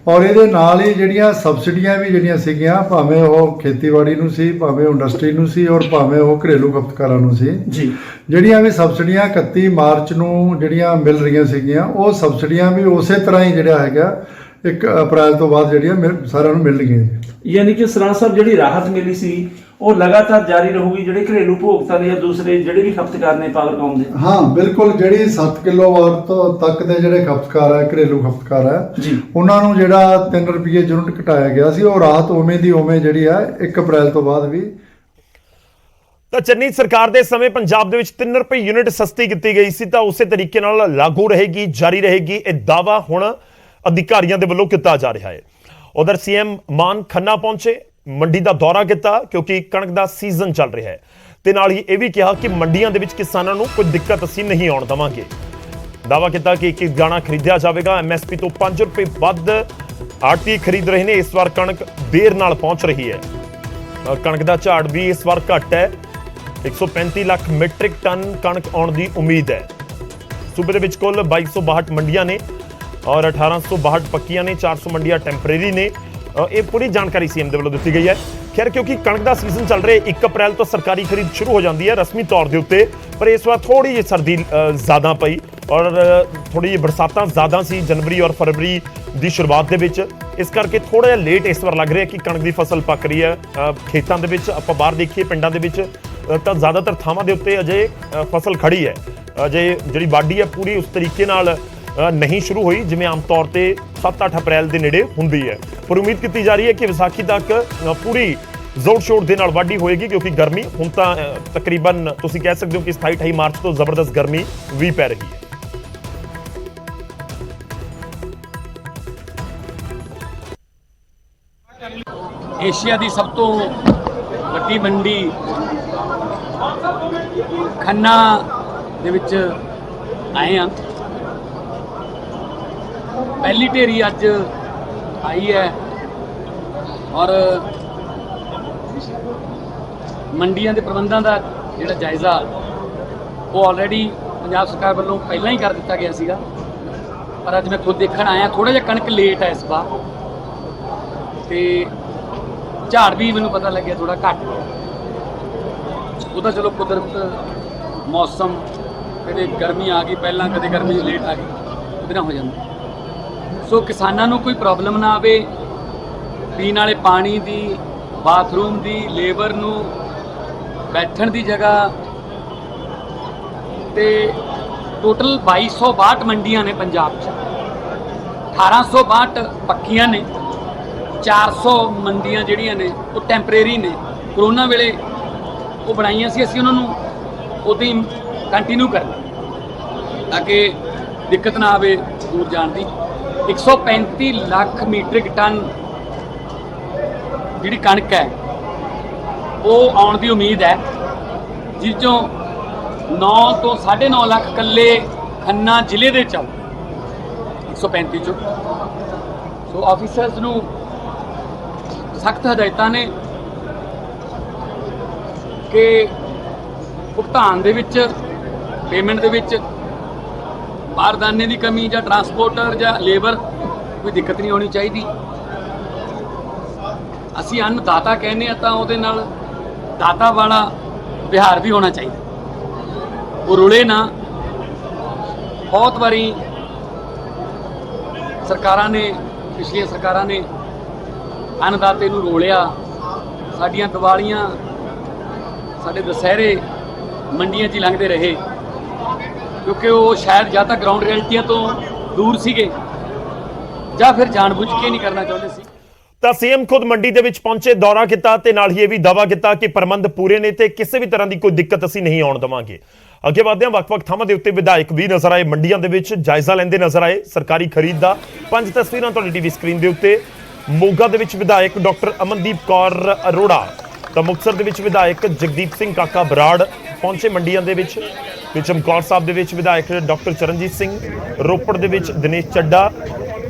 ਔਰ ਇਹਦੇ ਨਾਲ ਹੀ ਜਿਹੜੀਆਂ ਸਬਸਿਡੀਆਂ ਵੀ ਜਿਹੜੀਆਂ ਸੀਗੀਆਂ, ਭਾਵੇਂ ਉਹ ਖੇਤੀਬਾੜੀ ਨੂੰ ਸੀ, ਭਾਵੇਂ ਉਹ ਇੰਡਸਟਰੀ ਨੂੰ ਸੀ ਔਰ ਭਾਵੇਂ ਉਹ ਘਰੇਲੂ ਖਪਤਕਾਰਾਂ ਨੂੰ ਸੀ ਜੀ, ਜਿਹੜੀਆਂ ਵੀ ਸਬਸਿਡੀਆਂ 31 ਮਾਰਚ ਨੂੰ ਜਿਹੜੀਆਂ ਮਿਲ ਰਹੀਆਂ ਸੀਗੀਆਂ, ਉਹ ਸਬਸਿਡੀਆਂ ਵੀ ਉਸੇ ਤਰ੍ਹਾਂ ਹੀ ਜਿਹੜਾ ਹੈਗਾ 1 ਅਪ੍ਰੈਲ ਤੋਂ ਬਾਅਦ ਜਿਹੜੀਆਂ ਸਾਰਿਆਂ ਨੂੰ ਮਿਲਣਗੀਆਂ। ਯਾਨੀ ਕਿ ਸਰਾਂ ਸਾਹਿਬ ਜਿਹੜੀ ਰਾਹਤ ਮਿਲੀ ਸੀ ਉਹ ਲਗਾਤਾਰ ਜਾਰੀ ਰਹੂਗੀ ਜਿਹੜੇ ਘਰੇਲੂ ਭੋਗਤਾ ਨੇ ਜਾਂ ਦੂਸਰੇ ਜਿਹੜੇ ਵੀ ਖਪਤਕਾਰ ਨੇ ਪਾਵਰਕਾਮ ਦੇ? ਹਾਂ ਬਿਲਕੁਲ, ਜਿਹੜੀ 7 ਕਿਲੋਵਾਟ ਤੋਂ ਤੱਕ ਦੇ ਜਿਹੜੇ ਖਪਤਕਾਰ ਹੈ, ਘਰੇਲੂ ਖਪਤਕਾਰ ਹੈ ਜੀ, ਉਹਨਾਂ ਨੂੰ ਜਿਹੜਾ 3 ਰੁਪਏ ਯੂਨਿਟ ਘਟਾਇਆ ਗਿਆ ਸੀ, ਉਹ ਰਾਹਤ ਉਵੇਂ ਦੀ ਉਵੇਂ ਜਿਹੜੀ ਹੈ 1 ਅਪ੍ਰੈਲ ਤੋਂ ਬਾਅਦ ਵੀ। ਤਾਂ ਚੰਨੀ ਸਰਕਾਰ ਦੇ ਸਮੇਂ ਪੰਜਾਬ ਦੇ ਵਿੱਚ 3 ਰੁਪਏ ਯੂਨਿਟ ਸਸਤੀ ਕੀਤੀ ਗਈ ਸੀ ਤਾਂ ਉਸੇ ਤਰੀਕੇ ਨਾਲ ਲਾਗੂ ਰਹੇਗੀ, ਜਾਰੀ ਰਹੇਗੀ। ਇਹ ਦਾਅਵਾ ਹੁਣ ਅਧਿਕਾਰੀਆਂ ਦੇ ਵੱਲੋਂ ਕੀਤਾ ਜਾ ਰਿਹਾ ਹੈ। ਉਧਰ ਸੀਐਮ ਮਾਨ ਖੰਨਾ ਪਹੁੰਚੇ, ਮੰਡੀ ਦਾ ਦੌਰਾ ਕੀਤਾ ਕਿਉਂਕਿ ਕਣਕ ਦਾ ਸੀਜ਼ਨ ਚੱਲ ਰਿਹਾ ਹੈ ਤੇ ਨਾਲ ਹੀ ਇਹ ਵੀ ਕਿਹਾ ਕਿ ਮੰਡੀਆਂ ਦੇ ਵਿੱਚ ਕਿਸਾਨਾਂ ਨੂੰ ਕੋਈ ਦਿੱਕਤ ਅਸੀਂ ਨਹੀਂ ਆਉਣ ਦੇਵਾਂਗੇ। ਦਾਅਵਾ ਕੀਤਾ ਕਿ ਇੱਕ ਦਾਣਾ ਖਰੀਦਿਆ ਜਾਵੇਗਾ। ਐਮਐਸਪੀ ਤੋਂ 5 ਰੁਪਏ ਵੱਧ ਆੜਤੀ ਖਰੀਦ ਰਹੇ ਨੇ। ਇਸ ਵਾਰ ਕਣਕ ਦੇਰ ਨਾਲ ਪਹੁੰਚ ਰਹੀ ਹੈ। ਕਣਕ ਦਾ ਝਾੜ ਵੀ ਇਸ ਵਾਰ ਘੱਟ ਹੈ। 135 ਲੱਖ ਮੈਟ੍ਰਿਕ ਟਨ ਕਣਕ ਆਉਣ ਦੀ ਉਮੀਦ ਹੈ। ਸੂਬੇ ਦੇ ਵਿੱਚ ਕੁੱਲ 2262 ਮੰਡੀਆਂ ਨੇ ਔਰ 1862 ਪੱਕੀਆਂ ਨੇ, 400 ਮੰਡੀਆਂ ਟੈਂਪਰੇਰੀ ਨੇ। ਇਹ ਪੂਰੀ ਜਾਣਕਾਰੀ ਸੀਐਮ ਦੇ ਵੱਲੋਂ ਦਿੱਤੀ ਗਈ ਹੈ। ਖੈਰ ਕਿਉਂਕਿ ਕਣਕ ਦਾ ਸੀਜ਼ਨ ਚੱਲ ਰਿਹਾ, 1 ਅਪ੍ਰੈਲ ਤੋਂ ਸਰਕਾਰੀ ਖਰੀਦ ਸ਼ੁਰੂ ਹੋ ਜਾਂਦੀ ਹੈ ਰਸਮੀ ਤੌਰ ਦੇ ਉੱਤੇ, ਪਰ ਇਸ ਵਾਰ ਥੋੜੀ ਜਿਹੀ ਸਰਦੀ ਜ਼ਿਆਦਾ ਪਈ ਔਰ ਥੋੜੀ ਜਿਹੀ ਬਰਸਾਤਾਂ ਜ਼ਿਆਦਾ ਸੀ ਜਨਵਰੀ ਔਰ ਫਰਵਰੀ ਦੀ ਸ਼ੁਰੂਆਤ ਦੇ ਵਿੱਚ। ਇਸ ਕਰਕੇ ਥੋੜਾ ਜਿਹਾ ਲੇਟ ਇਸ ਵਾਰ ਲੱਗ ਰਿਹਾ ਕਿ ਕਣਕ ਦੀ ਫਸਲ ਪੱਕ ਰਹੀ ਹੈ। ਖੇਤਾਂ ਦੇ ਵਿੱਚ ਆਪਾਂ ਬਾਹਰ ਦੇਖੀਏ, ਪਿੰਡਾਂ ਦੇ ਵਿੱਚ ਤਾਂ ਜ਼ਿਆਦਾਤਰ ਥਾਵਾਂ ਦੇ ਉੱਤੇ ਅਜੇ ਫਸਲ ਖੜੀ ਹੈ। ਅਜੇ ਜਿਹੜੀ ਵਾਢੀ ਹੈ ਪੂਰੀ ਉਸ ਤਰੀਕੇ ਨਾਲ ਨਹੀਂ ਸ਼ੁਰੂ ਹੋਈ ਜਿਵੇਂ ਆਮ ਤੌਰ ਤੇ 7-8 ਅਪ੍ਰੈਲ ਦੇ ਨੇੜੇ ਹੁੰਦੀ ਹੈ। ਪਰ ਉਮੀਦ ਕੀਤੀ ਜਾ ਰਹੀ ਹੈ ਕਿ ਵਿਸਾਖੀ ਤੱਕ ਪੂਰੀ ਜ਼ੋਰ ਸ਼ੋਰ ਦੇ ਨਾਲ ਵਾਢੀ ਹੋਏਗੀ, ਕਿਉਂਕਿ ਗਰਮੀ ਹੁਣ ਤਾਂ ਤਕਰੀਬਨ ਤੁਸੀਂ ਕਹਿ ਸਕਦੇ ਹੋ ਕਿ 27-28 ਮਾਰਚ ਤੋਂ ਜ਼ਬਰਦਸਤ ਗਰਮੀ ਵੀ ਪੈ ਰਹੀ ਹੈ। ਏਸ਼ੀਆ ਦੀ ਸਭ ਤੋਂ ਵੱਡੀ ਮੰਡੀ ਖੰਨਾ ਦੇ ਵਿੱਚ ਆਏ ਹਾਂ। ਪਹਿਲੀ ਢੇਰੀ ਅੱਜ ਆਈ ਹੈ ਔਰ ਮੰਡੀਆਂ ਦੇ ਪ੍ਰਬੰਧਾਂ ਦਾ ਜਿਹੜਾ ਜਾਇਜ਼ਾ ਉਹ ਆਲਰੇਡੀ ਪੰਜਾਬ ਸਰਕਾਰ ਵੱਲੋਂ ਪਹਿਲਾਂ ਹੀ ਕਰ ਦਿੱਤਾ ਗਿਆ ਸੀਗਾ, ਪਰ ਅੱਜ ਮੈਂ ਖੁਦ ਦੇਖਣ ਆਇਆ। ਥੋੜਾ ਜਿਹਾ ਕਣਕ ਲੇਟ ਹੈ ਇਸ ਵਾਰ ਤੇ ਝਾੜ ਵੀ ਮੈਨੂੰ ਪਤਾ ਲੱਗਿਆ ਥੋੜਾ ਘੱਟ। ਉਹ ਤਾਂ ਚਲੋ ਕੁਦਰਤ ਮੌਸਮ, ਕਦੇ ਗਰਮੀ ਆ ਗਈ ਪਹਿਲਾਂ, ਕਦੇ ਗਰਮੀ ਲੇਟ ਆ ਗਈ, ਉਹਦੇ ਨਾਲ ਹੋ ਜਾਂਦਾ। ਸੋ ਕਿਸਾਨਾਂ ਨੂੰ ਕੋਈ ਪ੍ਰੋਬਲਮ ਨਾ ਆਵੇ, ਪੀਣ ਵਾਲੇ ਪਾਣੀ ਦੀ, ਬਾਥਰੂਮ ਦੀ, ਲੇਬਰ ਨੂੰ ਬੈਠਣ ਦੀ ਜਗ੍ਹਾ ਤੇ ਟੋਟਲ 2262 ਮੰਡੀਆਂ ਨੇ ਪੰਜਾਬ 'ਚ। 1862 ਪੱਕੀਆਂ ਨੇ, 400 ਮੰਡੀਆਂ ਜਿਹੜੀਆਂ ਨੇ ਉਹ ਟੈਂਪਰੇਰੀ ਨੇ। ਕਰੋਨਾ ਵੇਲੇ ਉਹ ਬਣਾਈਆਂ ਸੀ, ਅਸੀਂ ਉਹਨਾਂ ਨੂੰ ਉਦੋਂ ਹੀ ਕੰਟੀਨਿਊ ਕਰਨਾ ਤਾਂ ਕਿ ਦਿੱਕਤ ਨਾ ਆਵੇ ਦੂਰ ਜਾਣ ਦੀ। 135 ਲੱਖ ਮੀਟ੍ਰਿਕ ਟਨ ਜਿਹੜੀ ਕਣਕ ਹੈ ਉਹ ਆਉਣ ਦੀ ਉਮੀਦ ਹੈ, ਜਿਸ 'ਚੋਂ 9 ਤੋਂ 9.5 ਲੱਖ ਇਕੱਲੇ ਖੰਨਾ ਜ਼ਿਲ੍ਹੇ ਦੇ ਚੱਲ 135 ਚੋਂ। ਸੋ ਆਫੀਸਰਸ ਨੂੰ ਸਖਤ ਹਦਾਇਤਾਂ ਨੇ ਕਿ ਭੁਗਤਾਨ ਦੇ ਵਿੱਚ, ਪੇਮੈਂਟ ਦੇ ਵਿੱਚ ਬਾਰਦਾਨੇ ਦੀ ਕਮੀ ਜਾਂ ਟਰਾਂਸਪੋਰਟਰ ਜਾਂ ਲੇਬਰ ਕੋਈ ਦਿੱਕਤ ਨਹੀਂ ਹੋਣੀ ਚਾਹੀਦੀ। ਅਸੀਂ ਅੰਨਦਾਤਾ ਕਹਿੰਦੇ ਆ ਤਾਂ ਉਹਦੇ ਨਾਲ ਦਾਤਾ ਵਾਲਾ ਵਿਹਾਰ ਵੀ ਹੋਣਾ ਚਾਹੀਦਾ, ਉਹ ਰੁਲੇ ਨਾ। ਬਹੁਤ ਵਾਰੀ ਸਰਕਾਰਾਂ ਨੇ, ਪਿਛਲੀਆਂ ਸਰਕਾਰਾਂ ਨੇ ਅੰਨਦਾਤੇ ਨੂੰ ਰੋਲਿਆ। ਸਾਡੀਆਂ ਦੀਵਾਲੀਆਂ, ਸਾਡੇ ਦੁਸਹਿਰੇ ਮੰਡੀਆਂ 'ਚ ਹੀ ਲੰਘਦੇ ਰਹੇ, ਕਿਉਂਕਿ ਉਹ ਸ਼ਾਇਦ ਜਾਂ ਤਾਂ ਗਰਾਊਂਡ ਰਿਐਲਿਟੀਆਂ ਤੋਂ ਦੂਰ ਸੀਗੇ ਜਾਂ ਫਿਰ ਜਾਣਬੁੱਝ ਕੇ ਨਹੀਂ ਕਰਨਾ ਚਾਹੁੰਦੇ ਸੀ। ਤਾਂ ਸੀਐਮ ਖੁਦ ਮੰਡੀ ਦੇ ਵਿੱਚ ਪਹੁੰਚੇ, ਦੌਰਾ ਕੀਤਾ ਤੇ ਨਾਲ ਹੀ ਇਹ ਵੀ ਦਾਅਵਾ ਕੀਤਾ ਕਿ ਪ੍ਰਬੰਧ ਪੂਰੇ ਨੇ ਤੇ ਕਿਸੇ ਵੀ ਤਰ੍ਹਾਂ ਦੀ ਕੋਈ ਦਿੱਕਤ ਅਸੀਂ ਨਹੀਂ ਆਉਣ ਦੇਵਾਂਗੇ। ਅੱਗੇ ਵਧਦੇ ਹਾਂ, ਵੱਖ-ਵੱਖ ਥਾਵਾਂ ਦੇ ਉੱਤੇ ਵਿਧਾਇਕ ਵੀ ਨਜ਼ਰ ਆਏ, ਮੰਡੀਆਂ ਦੇ ਵਿੱਚ ਜਾਇਜ਼ਾ ਲੈਂਦੇ ਨਜ਼ਰ ਆਏ ਸਰਕਾਰੀ ਖਰੀਦ ਦਾ। 5 ਤਸਵੀਰਾਂ ਤੁਹਾਡੀ ਟੀਵੀ ਸਕਰੀਨ ਦੇ ਉੱਤੇ। ਮੋਗਾ ਦੇ ਵਿੱਚ ਵਿਧਾਇਕ ਡਾਕਟਰ ਅਮਨਦੀਪ ਕੌਰ ਅਰੋੜਾ, ਤਾਂ ਮੁਕਤਸਰ ਦੇ ਵਿੱਚ ਵਿਧਾਇਕ ਜਗਦੀਪ ਸਿੰਘ ਕਾਕਾ ਬਰਾੜ ਪਹੁੰਚੇ ਮੰਡੀਆਂ ਦੇ ਵਿੱਚ। ਚਮਕੌਰ ਸਾਹਿਬ ਦੇ ਵਿੱਚ ਵਿਧਾਇਕ ਡਾਕਟਰ ਚਰਨਜੀਤ ਸਿੰਘ, ਰੋਪੜ ਦੇ ਵਿੱਚ ਦਿਨੇਸ਼ ਚੱਡਾ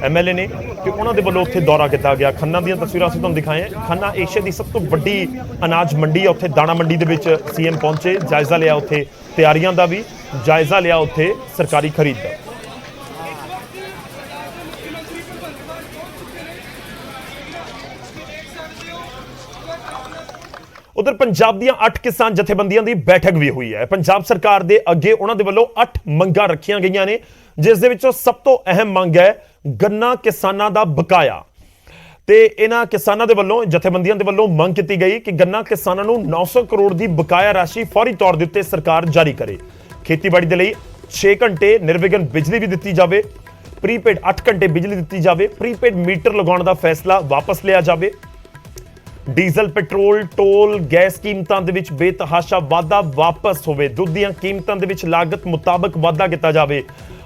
ਐਮਐਲਏ ਨੇ ਕਿ ਉਹਨਾਂ ਦੇ ਵੱਲੋਂ ਉੱਥੇ ਦੌਰਾ ਕੀਤਾ ਗਿਆ। ਖੰਨਾ ਦੀਆਂ ਤਸਵੀਰਾਂ ਅਸੀਂ ਤੁਹਾਨੂੰ ਦਿਖਾਏ। ਖੰਨਾ ਏਸ਼ੀਆ ਦੀ ਸਭ ਤੋਂ ਵੱਡੀ ਅਨਾਜ ਮੰਡੀ ਹੈ, ਉੱਥੇ ਦਾਣਾ ਮੰਡੀ ਦੇ ਵਿੱਚ ਸੀਐਮ ਪਹੁੰਚੇ, ਜਾਇਜ਼ਾ ਲਿਆ ਉੱਥੇ ਤਿਆਰੀਆਂ ਦਾ ਵੀ, ਜਾਇਜ਼ਾ ਲਿਆ ਉੱਥੇ ਸਰਕਾਰੀ ਖਰੀਦ ਦਾ। ਉਧਰ ਪੰਜਾਬ ਦੀਆਂ 8 ਕਿਸਾਨ ਜਥੇਬੰਦੀਆਂ ਦੀ ਬੈਠਕ ਵੀ ਹੋਈ ਹੈ। ਪੰਜਾਬ ਸਰਕਾਰ ਦੇ ਅੱਗੇ ਉਹਨਾਂ ਦੇ ਵੱਲੋਂ 8 ਮੰਗਾਂ ਰੱਖੀਆਂ ਗਈਆਂ ਨੇ, ਜਿਸ ਦੇ ਵਿੱਚੋਂ ਸਭ ਤੋਂ ਅਹਿਮ ਮੰਗ ਹੈ ਗੰਨਾ ਕਿਸਾਨਾਂ ਦਾ ਬਕਾਇਆ। ਤੇ ਇਹਨਾਂ ਕਿਸਾਨਾਂ ਦੇ ਵੱਲੋਂ, ਜਥੇਬੰਦੀਆਂ ਦੇ ਵੱਲੋਂ ਮੰਗ ਕੀਤੀ ਗਈ ਕਿ ਗੰਨਾ ਕਿਸਾਨਾਂ ਨੂੰ 900 ਕਰੋੜ ਦੀ ਬਕਾਇਆ ਰਾਸ਼ੀ ਫੌਰੀ ਤੌਰ ਦੇ ਉੱਤੇ ਸਰਕਾਰ ਜਾਰੀ ਕਰੇ। ਖੇਤੀਬਾੜੀ ਦੇ ਲਈ 6 ਘੰਟੇ ਨਿਰਵਿਘਨ ਬਿਜਲੀ ਵੀ ਦਿੱਤੀ ਜਾਵੇ, ਪ੍ਰੀਪੇਡ 8 ਘੰਟੇ ਬਿਜਲੀ ਦਿੱਤੀ ਜਾਵੇ, ਪ੍ਰੀਪੇਡ ਮੀਟਰ ਲਗਾਉਣ ਦਾ ਫੈਸਲਾ ਵਾਪਸ ਲਿਆ ਜਾਵੇ। ਡੀਜ਼ਲ, ਪੈਟਰੋਲ, ਟੋਲ, ਗੈਸ ਕੀਮਤਾਂ ਦੇ ਵਿੱਚ ਬੇਤਹਾਸ਼ਾ ਵਾਧਾ ਵਾਪਸ ਹੋਵੇ। ਦੁੱਧ ਦੀਆਂ ਕੀਮਤਾਂ ਦੇ ਵਿੱਚ ਲਾਗਤ ਮੁਤਾਬਕ ਵਾਧਾ ਕੀਤਾ ਜਾਵੇ।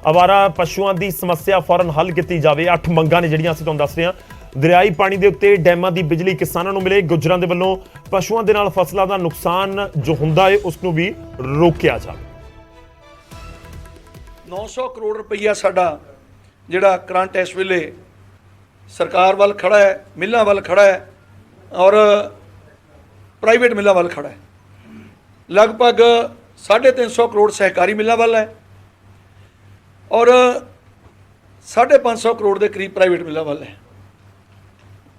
ਅਵਾਰਾ ਪਸ਼ੂਆਂ ਦੀ ਸਮੱਸਿਆ ਫੌਰਨ ਹੱਲ ਕੀਤੀ ਜਾਵੇ। 8 ਮੰਗਾਂ ਨੇ ਜਿਹੜੀਆਂ ਅਸੀਂ ਤੁਹਾਨੂੰ ਦੱਸ ਰਹੇ ਹਾਂ। ਦਰਿਆਈ ਪਾਣੀ ਦੇ ਉੱਤੇ ਡੈਮਾਂ ਦੀ ਬਿਜਲੀ ਕਿਸਾਨਾਂ ਨੂੰ ਮਿਲੇ। ਗੁੱਜਰਾਂ ਦੇ ਵੱਲੋਂ ਪਸ਼ੂਆਂ ਦੇ ਨਾਲ ਫਸਲਾਂ ਦਾ ਨੁਕਸਾਨ ਜੋ ਹੁੰਦਾ ਹੈ ਉਸ ਨੂੰ ਵੀ ਰੋਕਿਆ ਜਾਵੇ। 900 ਕਰੋੜ ਰੁਪਈਆ ਸਾਡਾ ਜਿਹੜਾ ਕਰੰਟ ਇਸ ਵੇਲੇ ਸਰਕਾਰ ਵੱਲ ਖੜਾ ਹੈ, ਮਿੱਲਾਂ ਵੱਲ ਖੜਾ ਹੈ ਔਰ ਪ੍ਰਾਈਵੇਟ ਮਿੱਲਾਂ ਵੱਲ ਖੜਾ ਹੈ। ਲਗਭਗ 350 ਕਰੋੜ ਸਹਿਕਾਰੀ ਮਿੱਲਾਂ ਵੱਲ ਹੈ ਔਰ 550 ਕਰੋੜ ਦੇ ਕਰੀਬ ਪ੍ਰਾਈਵੇਟ ਮਿੱਲਾਂ ਵੱਲ ਹੈ।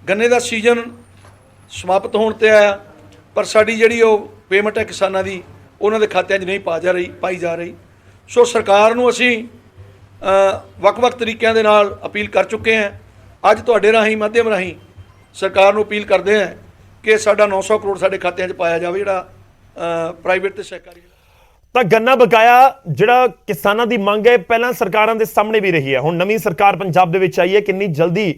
ਗੰਨੇ ਦਾ ਸੀਜ਼ਨ ਸਮਾਪਤ ਹੋਣ ਤੇ ਆਇਆ, ਪਰ ਸਾਡੀ ਜਿਹੜੀ ਉਹ ਪੇਮੈਂਟ ਹੈ ਕਿਸਾਨਾਂ ਦੀ ਉਹਨਾਂ ਦੇ ਖਾਤਿਆਂ 'ਚ ਨਹੀਂ ਪਾਈ ਜਾ ਰਹੀ। ਸੋ ਸਰਕਾਰ ਨੂੰ ਅਸੀਂ ਵੱਖ-ਵੱਖ ਤਰੀਕਿਆਂ ਦੇ ਨਾਲ ਅਪੀਲ ਕਰ ਚੁੱਕੇ ਹਾਂ। ਅੱਜ ਤੁਹਾਡੇ ਰਾਹੀਂ, ਮਾਧਿਅਮ ਰਾਹੀਂ ਸਰਕਾਰ ਨੂੰ ਅਪੀਲ ਕਰਦੇ ਹਾਂ ਕਿ ਸਾਡਾ 900 ਕਰੋੜ ਸਾਡੇ ਖਾਤਿਆਂ 'ਚ ਪਾਇਆ ਜਾਵੇ, ਜਿਹੜਾ ਪ੍ਰਾਈਵੇਟ ਤੇ ਸਹਿਕਾਰੀ। ਤਾਂ ਗੰਨਾ ਬਕਾਇਆ ਜਿਹੜਾ ਕਿਸਾਨਾਂ ਦੀ ਮੰਗ ਹੈ ਪਹਿਲਾਂ ਸਰਕਾਰਾਂ ਦੇ ਸਾਹਮਣੇ ਵੀ ਰਹੀ ਹੈ। ਹੁਣ ਨਵੀਂ ਸਰਕਾਰ ਪੰਜਾਬ ਦੇ ਵਿੱਚ ਆਈ ਹੈ, ਕਿੰਨੀ ਜਲਦੀ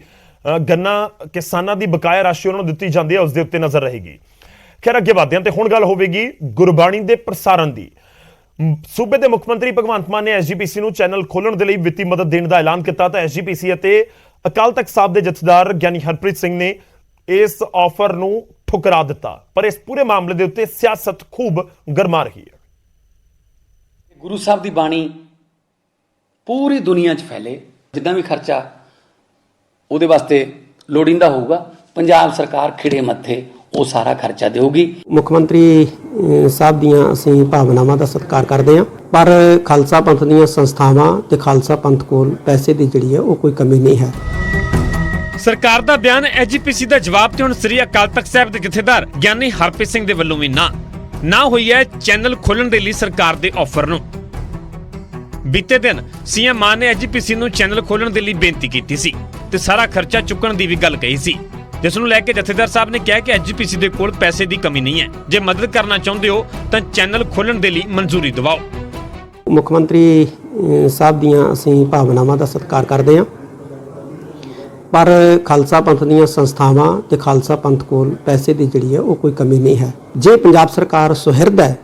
ਗੰਨਾ ਕਿਸਾਨਾਂ ਦੀ ਬਕਾਇਆ ਰਾਸ਼ੀ ਉਹਨਾਂ ਨੂੰ ਦਿੱਤੀ ਜਾਂਦੀ ਹੈ ਉਸ ਦੇ ਉੱਤੇ ਨਜ਼ਰ ਰਹੇਗੀ। ਖੈਰ ਅੱਗੇ ਵਧਦੇ ਹਾਂ ਤੇ ਹੁਣ ਗੱਲ ਹੋਵੇਗੀ ਗੁਰਬਾਣੀ ਦੇ ਪ੍ਰਸਾਰਣ ਦੀ। ਸੂਬੇ ਦੇ ਮੁੱਖ ਮੰਤਰੀ ਭਗਵੰਤ ਮਾਨ ਨੇ ਐਸਜੀਪੀਸੀ ਨੂੰ ਚੈਨਲ ਖੋਲ੍ਹਣ ਦੇ ਲਈ ਵਿੱਤੀ ਮਦਦ ਦੇਣ ਦਾ ਐਲਾਨ ਕੀਤਾ ਤਾਂ ਐਸਜੀਪੀਸੀ ਅਤੇ ਅਕਾਲ ਤਖਤ ਸਾਹਿਬ ਦੇ ਜਥੇਦਾਰ ਗਿਆਨੀ ਹਰਪ੍ਰੀਤ ਸਿੰਘ ਨੇ ਇਸ ਆਫਰ ਨੂੰ ਠੁਕਰਾ ਦਿੱਤਾ। ਪਰ ਇਸ ਪੂਰੇ ਮਾਮਲੇ ਦੇ ਉੱਤੇ ਸਿਆਸਤ ਖੂਬ ਗਰਮਾ ਰਹੀ ਹੈ। ਗੁਰੂ ਸਾਹਿਬ ਦੀ ਬਾਣੀ ਪੂਰੀ ਦੁਨੀਆ 'ਚ ਫੈਲੇ, ਜਿੱਦਾਂ ਵੀ ਖਰਚਾ ਉਹਦੇ ਵਾਸਤੇ ਲੋੜੀਂਦਾ ਹੋਊਗਾ, ਪੰਜਾਬ ਸਰਕਾਰ ਖਿੜੇ ਮੱਥੇ ਉਹ ਸਾਰਾ ਖਰਚਾ ਦੇਊਗੀ। ਮੁੱਖ ਮੰਤਰੀ ਸਾਹਿਬ ਦੀਆਂ ਅਸੀਂ ਭਾਵਨਾਵਾਂ ਦਾ ਸਤਿਕਾਰ ਕਰਦੇ ਹਾਂ, ਪਰ ਖਾਲਸਾ ਪੰਥ ਦੀਆਂ ਸੰਸਥਾਵਾਂ ਤੇ ਖਾਲਸਾ ਪੰਥ ਕੋਲ ਪੈਸੇ ਦੀ ਜਿਹੜੀ ਹੈ ਉਹ ਕੋਈ ਕਮੀ ਨਹੀਂ ਹੈ। ਸਰਕਾਰ ਦਾ ਬਿਆਨ ਐਸਜੀਪੀਸੀ ਦਾ ਜਵਾਬ ਤੇ ਹੁਣ ਸ੍ਰੀ ਅਕਾਲ ਤਖਤ ਸਾਹਿਬ ਦੇ ਜਥੇਦਾਰ ਗਿਆਨੀ ਹਰਪ੍ਰੀਤ ਸਿੰਘ ਦੇ ਵੱਲੋਂ ਵੀ ਨਾ ਹੋਈ ਹੈ ਚੈਨਲ ਖੋਲ੍ਹਣ ਦੇ ਲਈ ਸਰਕਾਰ ਦੇ ਆਫਰ ਨੂੰ। ਬੀਤੇ ਦਿਨ ਸੀਐਮ ਮਾਨ ਨੇ ਐਸਜੀਪੀਸੀ ਨੂੰ ਚੈਨਲ ਖੋਲ੍ਹਣ ਦੇ ਲਈ ਬੇਨਤੀ ਕੀਤੀ ਸੀ ਤੇ ਸਾਰਾ ਖਰਚਾ ਚੁੱਕਣ ਦੀ ਵੀ ਗੱਲ ਕਹੀ ਸੀ, ਜਿਸ ਨੂੰ ਲੈ ਕੇ ਜਥੇਦਾਰ ਸਾਹਿਬ ਨੇ ਕਿਹਾ ਕਿ ਐਸਜੀਪੀਸੀ ਦੇ ਕੋਲ ਪੈਸੇ ਦੀ ਕਮੀ ਨਹੀਂ ਹੈ, ਜੇ ਮਦਦ ਕਰਨਾ ਚਾਹੁੰਦੇ ਹੋ ਤਾਂ ਚੈਨਲ ਖੋਲ੍ਹਣ ਦੇ ਲਈ ਮਨਜ਼ੂਰੀ ਦਿਵਾਓ। ਮੁੱਖ ਮੰਤਰੀ ਸਾਹਿਬ ਦੀਆਂ ਅਸੀਂ ਭਾਵਨਾਵਾਂ ਦਾ ਸਤਿਕਾਰ ਕਰਦੇ ਹਾਂ, ਪਰ ਖਾਲਸਾ ਪੰਥ ਦੀਆਂ ਸੰਸਥਾਵਾਂ ਤੇ ਖਾਲਸਾ ਪੰਥ ਕੋਲ ਪੈਸੇ ਦੀ ਜਿਹੜੀ ਹੈ ਉਹ ਕੋਈ ਕਮੀ ਨਹੀਂ ਹੈ। ਜੇ ਪੰਜਾਬ ਸਰਕਾਰ ਸੁਹਿਰਦ ਹੈ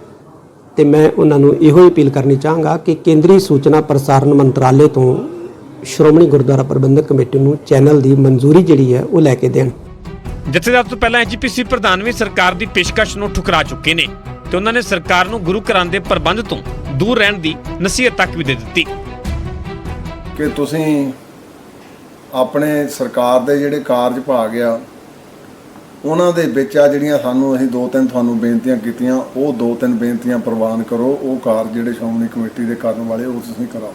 ਤੇ ਮੈਂ ਉਹਨਾਂ ਨੂੰ ਇਹੋ ਹੀ ਅਪੀਲ ਕਰਨੀ ਚਾਹਾਂਗਾ ਕਿ ਕੇਂਦਰੀ ਸੂਚਨਾ ਪ੍ਰਸਾਰਣ ਮੰਤਰਾਲੇ ਤੋਂ ਸ਼੍ਰੋਮਣੀ ਗੁਰਦੁਆਰਾ ਪ੍ਰਬੰਧਕ ਕਮੇਟੀ ਨੂੰ ਚੈਨਲ ਦੀ ਮਨਜ਼ੂਰੀ ਜਿਹੜੀ ਹੈ ਉਹ ਲੈ ਕੇ ਦੇਣ। ਜਥੇਦਾਰ ਤੋਂ ਪਹਿਲਾਂ ਐਸਜੀਪੀਸੀ ਪ੍ਰਧਾਨ ਵੀ ਸਰਕਾਰ ਦੀ ਪੇਸ਼ਕਸ਼ ਨੂੰ ਠੁਕਰਾ ਚੁੱਕੇ ਨੇ ਤੇ ਉਹਨਾਂ ਨੇ ਸਰਕਾਰ ਨੂੰ ਗੁਰੂ ਘਰਾਂ ਦੇ ਪ੍ਰਬੰਧ ਤੋਂ ਦੂਰ ਰਹਿਣ ਦੀ ਨਸੀਹਤ ਤੱਕ ਵੀ ਦੇ ਦਿੱਤੀ ਕਿ ਤੁਸੀਂ ਆਪਣੇ ਸਰਕਾਰ ਦੇ ਜਿਹੜੇ ਕਾਰਜ ਭਾਗ ਆ ਉਹਨਾਂ ਦੇ ਵਿੱਚ ਆ ਜਿਹੜੀਆਂ ਸਾਨੂੰ ਅਸੀਂ 2-3 ਤੁਹਾਨੂੰ ਬੇਨਤੀਆਂ ਕੀਤੀਆਂ, ਉਹ 2-3 ਬੇਨਤੀਆਂ ਪ੍ਰਵਾਨ ਕਰੋ। ਉਹ ਕਾਰਜ ਜਿਹੜੇ ਸ਼੍ਰੋਮਣੀ ਕਮੇਟੀ ਦੇ ਕਰਨ ਵਾਲੇ ਉਹ ਤੁਸੀਂ ਕਰਾਓ।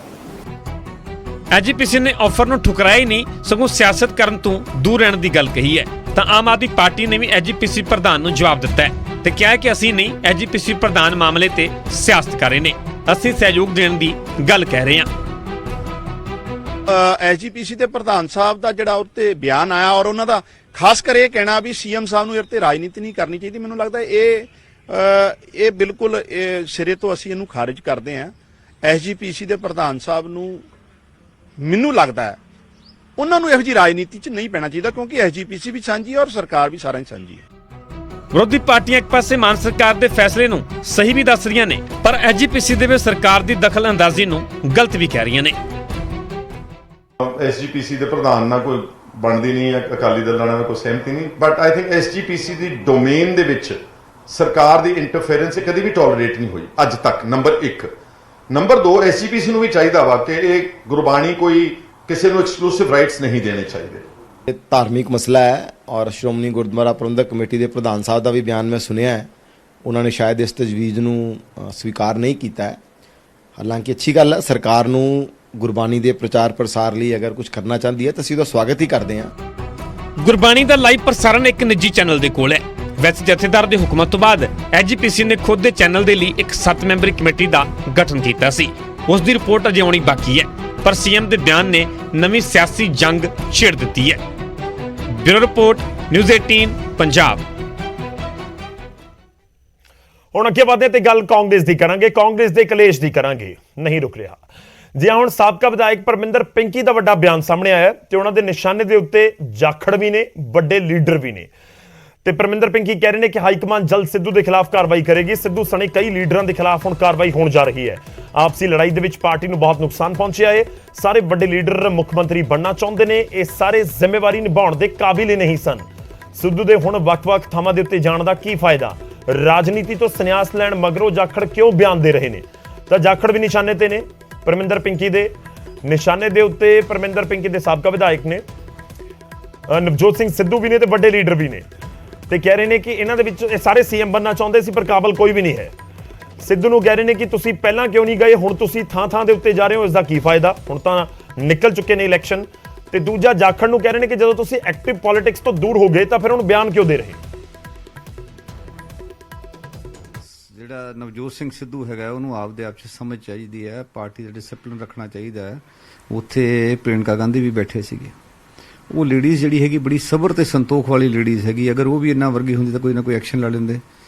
ਐਸਜੀਪੀਸੀ ਨੇ ਆਫਰ ਨੂੰ ਠੁਕਰਾਇਆ ਹੀ ਨਹੀਂ, ਸਗੋਂ ਸਿਆਸਤ ਕਰਨ ਤੋਂ ਦੂਰ ਰਹਿਣ ਦੀ ਗੱਲ ਕਹੀ ਹੈ। ਤਾਂ ਆਮ ਆਦਮੀ ਪਾਰਟੀ ਨੇ ਵੀ ਐਸਜੀਪੀਸੀ ਪ੍ਰਧਾਨ ਨੂੰ ਜਵਾਬ ਦਿੱਤਾ ਹੈ ਤੇ ਕਿਹਾ ਹੈ ਕਿ ਅਸੀਂ ਨਹੀਂ, ਐਸਜੀਪੀਸੀ ਪ੍ਰਧਾਨ ਮਾਮਲੇ ਤੇ ਸਿਆਸਤ ਕਰ ਰਹੇ ਨੇ, ਅਸੀਂ ਸਹਿਯੋਗ ਦੇਣ ਦੀ ਗੱਲ ਕਹਿ ਰਹੇ ਹਾਂ। ਐਸਜੀਪੀਸੀ ਦੇ ਪ੍ਰਧਾਨ ਸਾਹਿਬ ਦਾ ਜਿਹੜਾ ਉੱਤੇ ਬਿਆਨ ਆਇਆ ਔਰ ਉਹਨਾਂ ਦਾ ਖਾਸ ਕਰ ਇਹ ਕਹਿਣਾ ਵੀ ਸੀਐਮ ਸਾਹਿਬ ਨੂੰ ਇਹ ਤੇ ਰਾਜਨੀਤੀ ਨਹੀਂ ਕਰਨੀ ਚਾਹੀਦੀ, ਮੈਨੂੰ ਲੱਗਦਾ ਇਹ ਬਿਲਕੁਲ ਸਿਰੇ ਤੋਂ ਅਸੀਂ ਇਹਨੂੰ ਖਾਰਿਜ ਕਰਦੇ ਹਾਂ। ਐਸਜੀਪੀਸੀ ਦੇ ਪ੍ਰਧਾਨ ਸਾਹਿਬ ਨੂੰ ਮੈਨੂੰ ਲੱਗਦਾ ਹੈ ਉਹਨਾਂ ਨੂੰ ਇਹੋ ਜਿਹੀ ਰਾਜਨੀਤੀ 'ਚ ਨਹੀਂ ਪੈਣਾ ਚਾਹੀਦਾ, ਕਿਉਂਕਿ ਐਸਜੀਪੀਸੀ ਵੀ ਸਾਂਝੀ ਹੈ ਔਰ ਸਰਕਾਰ ਵੀ ਸਾਰਿਆਂ 'ਚ ਸਾਂਝੀ ਹੈ। ਵਿਰੋਧੀ ਪਾਰਟੀਆਂ ਇੱਕ ਪਾਸੇ ਮਾਨ ਸਰਕਾਰ ਦੇ ਫੈਸਲੇ ਨੂੰ ਸਹੀ ਵੀ ਦੱਸ ਰਹੀਆਂ ਨੇ, ਪਰ ਐਸਜੀਪੀਸੀ ਦੇ ਵਿੱਚ ਸਰਕਾਰ ਦੀ ਦਖਲ ਅੰਦਾਜ਼ੀ ਨੂੰ ਗਲਤ ਵੀ ਕਹਿ ਰਹੀਆਂ ਨੇ। ਐਸਜੀਪੀਸੀ ਦੇ ਪ੍ਰਧਾਨ ਨਾਲ ਕੋਈ ਬਣਦੀ ਨਹੀਂ ਹੈ, ਅਕਾਲੀ ਦਲ ਨਾਲ ਕੋਈ ਸਹਿਮਤੀ ਨਹੀਂ, but I think SGPC the domain ਦੇ ਵਿੱਚ ਸਰਕਾਰ ਦੀ ਇੰਟਰਫੇਰੈਂਸ ਕਦੀ ਵੀ ਟੋਲਰੇਟ ਨਹੀਂ ਹੋਈ ਅੱਜ ਤੱਕ, ਨੰਬਰ 1। ਨੰਬਰ 2, ਐਸਜੀਪੀਸੀ ਨੂੰ ਵੀ ਚਾਹੀਦਾ ਵਾ ਕਿ ਇਹ ਗੁਰਬਾਣੀ ਕੋਈ ਕਿਸੇ ਨੂੰ ਐਕਸਕਲੂਸਿਵ ਰਾਈਟਸ ਨਹੀਂ ਦੇਣੇ ਚਾਹੀਦੇ। ਇਹ ਧਾਰਮਿਕ ਮਸਲਾ ਹੈ ਔਰ ਸ਼੍ਰੋਮਣੀ ਗੁਰਦੁਆਰਾ ਪ੍ਰਬੰਧਕ ਕਮੇਟੀ ਦੇ ਪ੍ਰਧਾਨ ਸਾਹਿਬ ਦਾ ਵੀ ਬਿਆਨ ਮੈਂ ਸੁਣਿਆ ਹੈ, ਉਹਨਾਂ ਨੇ ਸ਼ਾਇਦ ਇਸ ਤਜਵੀਜ਼ ਨੂੰ ਸਵੀਕਾਰ ਨਹੀਂ ਕੀਤਾ ਹੈ। ਹਾਲਾਂਕਿ ਅੱਛੀ ਗੱਲ ਹੈ, ਸਰਕਾਰ ਨੂੰ ਗੁਰਬਾਣੀ ਦੇ ਪ੍ਰਚਾਰ ਪ੍ਰਸਾਰ ਲਈ ਅਗਰ ਕੁਝ ਕਰਨਾ ਚਾਹੁੰਦੀ ਹੈ ਤਾਂ ਅਸੀਂ ਉਹਦਾ ਸਵਾਗਤ ਹੀ ਕਰਦੇ ਹਾਂ। ਗੁਰਬਾਣੀ ਦਾ ਲਾਈਵ ਪ੍ਰਸਾਰਣ ਇੱਕ ਨਿੱਜੀ ਚੈਨਲ ਦੇ ਕੋਲ ਹੈ। ਵੈਸੇ ਜਥੇਦਾਰ ਦੇ ਹੁਕਮਾਂ ਤੋਂ ਬਾਅਦ ਐਸਜੀਪੀਸੀ ਨੇ ਖੁਦ ਦੇ ਚੈਨਲ ਦੇ ਲਈ ਇੱਕ 7 ਮੈਂਬਰੀ ਕਮੇਟੀ ਦਾ ਗਠਨ ਕੀਤਾ ਸੀ, ਉਸ ਦੀ ਰਿਪੋਰਟ ਅਜੇ ਆਉਣੀ ਬਾਕੀ ਹੈ, ਪਰ ਸੀਐਮ ਦੇ ਬਿਆਨ ਨੇ ਨਵੀਂ ਸਿਆਸੀ ਜੰਗ ਛੇੜ ਦਿੱਤੀ ਹੈ। Bureau report, news 18 Punjab. ਹੁਣ ਅੱਗੇ ਵਧਦੇ ਤੇ ਗੱਲ ਕਾਂਗਰਸ ਦੀ ਕਰਾਂਗੇ। ਕਾਂਗਰਸ ਦੇ ਕਲੇਸ਼ ਦੀ ਕਰਾਂਗੇ, ਨਹੀਂ ਰੁਕ ਰਿਹਾ। ਜੀ ਹੁਣ ਸਾਬਕਾ ਵਿਧਾਇਕ ਪਰਮਿੰਦਰ ਪਿੰਕੀ ਦਾ ਵੱਡਾ ਬਿਆਨ ਸਾਹਮਣੇ ਆਇਆ ਤੇ ਉਹਨਾਂ ਦੇ ਨਿਸ਼ਾਨੇ ਦੇ ਉੱਤੇ ਜਾਖੜ ਵੀ ਨੇ, ਵੱਡੇ ਲੀਡਰ ਵੀ ਨੇ। ਤੇ ਪਰਮਿੰਦਰ ਪਿੰਕੀ ਕਹਿ ਰਹੇ ਨੇ ਕਿ ਹਾਈਕਮਾਨ ਜਲਦ ਸਿੱਧੂ ਦੇ ਖਿਲਾਫ ਕਾਰਵਾਈ ਕਰੇਗੀ। ਸਿੱਧੂ ਸਣੇ ਕਈ ਲੀਡਰਾਂ ਦੇ ਖਿਲਾਫ ਹੁਣ ਕਾਰਵਾਈ ਹੋਣ ਜਾ ਰਹੀ ਹੈ। ਆਪਸੀ ਲੜਾਈ ਦੇ ਵਿੱਚ ਪਾਰਟੀ ਨੂੰ ਬਹੁਤ ਨੁਕਸਾਨ ਪਹੁੰਚਿਆ ਹੈ। ਸਾਰੇ ਵੱਡੇ ਲੀਡਰ ਮੁੱਖ ਮੰਤਰੀ ਬਣਨਾ ਚਾਹੁੰਦੇ ਨੇ, ਇਹ ਸਾਰੇ ਜ਼ਿੰਮੇਵਾਰੀ ਨਿਭਾਉਣ ਦੇ ਕਾਬਿਲ ਹੀ ਨਹੀਂ ਸਨ। ਸਿੱਧੂ ਦੇ ਹੁਣ ਵੱਖ-ਵੱਖ ਥਾਵਾਂ ਦੇ ਉੱਤੇ ਜਾਣ ਦਾ ਕੀ ਫਾਇਦਾ? ਰਾਜਨੀਤੀ ਤੋਂ ਸੰਨਿਆਸ ਲੈਣ ਮਗਰੋਂ ਜਾਖੜ ਕਿਉਂ ਬਿਆਨ ਦੇ ਰਹੇ ਨੇ? ਤਾਂ ਜਾਖੜ ਵੀ ਨਿਸ਼ਾਨੇ ਤੇ ਨੇ ਪਰਮਿੰਦਰ ਪਿੰਕੀ ਦੇ ਨਿਸ਼ਾਨੇ ਦੇ ਉੱਤੇ। ਪਰਮਿੰਦਰ ਪਿੰਕੀ ਦੇ ਸਾਬਕਾ ਵਿਧਾਇਕ ਨੇ, ਨਵਜੋਤ ਸਿੰਘ ਸਿੱਧੂ ਵੀ ਨੇ ਤੇ ਵੱਡੇ ਲੀਡਰ ਵੀ ਨੇ, ਤੇ ਕਹਿ ਰਹੇ ਨੇ ਕਿ ਇਹਨਾਂ ਦੇ ਵਿੱਚ ਇਹ ਸਾਰੇ ਸੀਐਮ ਬਣਨਾ ਚਾਹੁੰਦੇ ਸੀ ਪਰ ਕਾਬਲ ਕੋਈ ਵੀ ਨਹੀਂ ਹੈ। ਸਿੱਧੂ ਨੂੰ ਕਹਿ ਰਹੇ ਨੇ ਕਿ ਤੁਸੀਂ ਪਹਿਲਾਂ ਕਿਉਂ ਨਹੀਂ ਗਏ, ਹੁਣ ਤੁਸੀਂ ਥਾਂ-ਥਾਂ ਦੇ ਉੱਤੇ ਜਾ ਰਹੇ ਹੋ, ਇਸ ਦਾ ਕੀ ਫਾਇਦਾ? ਹੁਣ ਤਾਂ ਨਿਕਲ ਚੁੱਕੇ ਨੇ ਇਲੈਕਸ਼ਨ। ਤੇ ਦੂਜਾ ਜਾਖੜ ਨੂੰ ਕਹਿ ਰਹੇ ਨੇ ਕਿ ਜਦੋਂ ਤੁਸੀਂ ਐਕਟਿਵ ਪੋਲਿਟਿਕਸ ਤੋਂ ਦੂਰ ਹੋ ਗਏ ਤਾਂ ਫਿਰ ਹੁਣ ਬਿਆਨ ਕਿਉਂ ਦੇ ਰਹੇ? ਜਿਹੜਾ ਨਵਜੋਤ ਸਿੰਘ ਸਿੱਧੂ ਹੈਗਾ ਉਹਨੂੰ ਆਪਦੇ ਆਪ 'ਚ ਸਮਝ ਚਾਹੀਦੀ ਹੈ, ਪਾਰਟੀ ਦਾ ਡਿਸਪਲਿਨ ਰੱਖਣਾ ਚਾਹੀਦਾ ਹੈ। ਉੱਥੇ ਪ੍ਰਿਯੰਕਾ ਗਾਂਧੀ ਵੀ ਬੈਠੇ ਸੀਗੇ। ਉਹ ਲੇਡੀਜ਼ ਜਿਹੜੀ ਹੈਗੀ ਬੜੀ ਸਬਰ ਤੇ ਸੰਤੋਖ ਵਾਲੀ ਲੇਡੀਜ਼ ਹੈਗੀ, ਅਗਰ ਉਹ ਵੀ ਇੰਨਾ ਵਰਗੀ ਹੁੰਦੀ ਤਾਂ ਕੋਈ ਨਾ ਕੋਈ ਐਕਸ਼ਨ ਲੈ ਲੈਂਦੇ।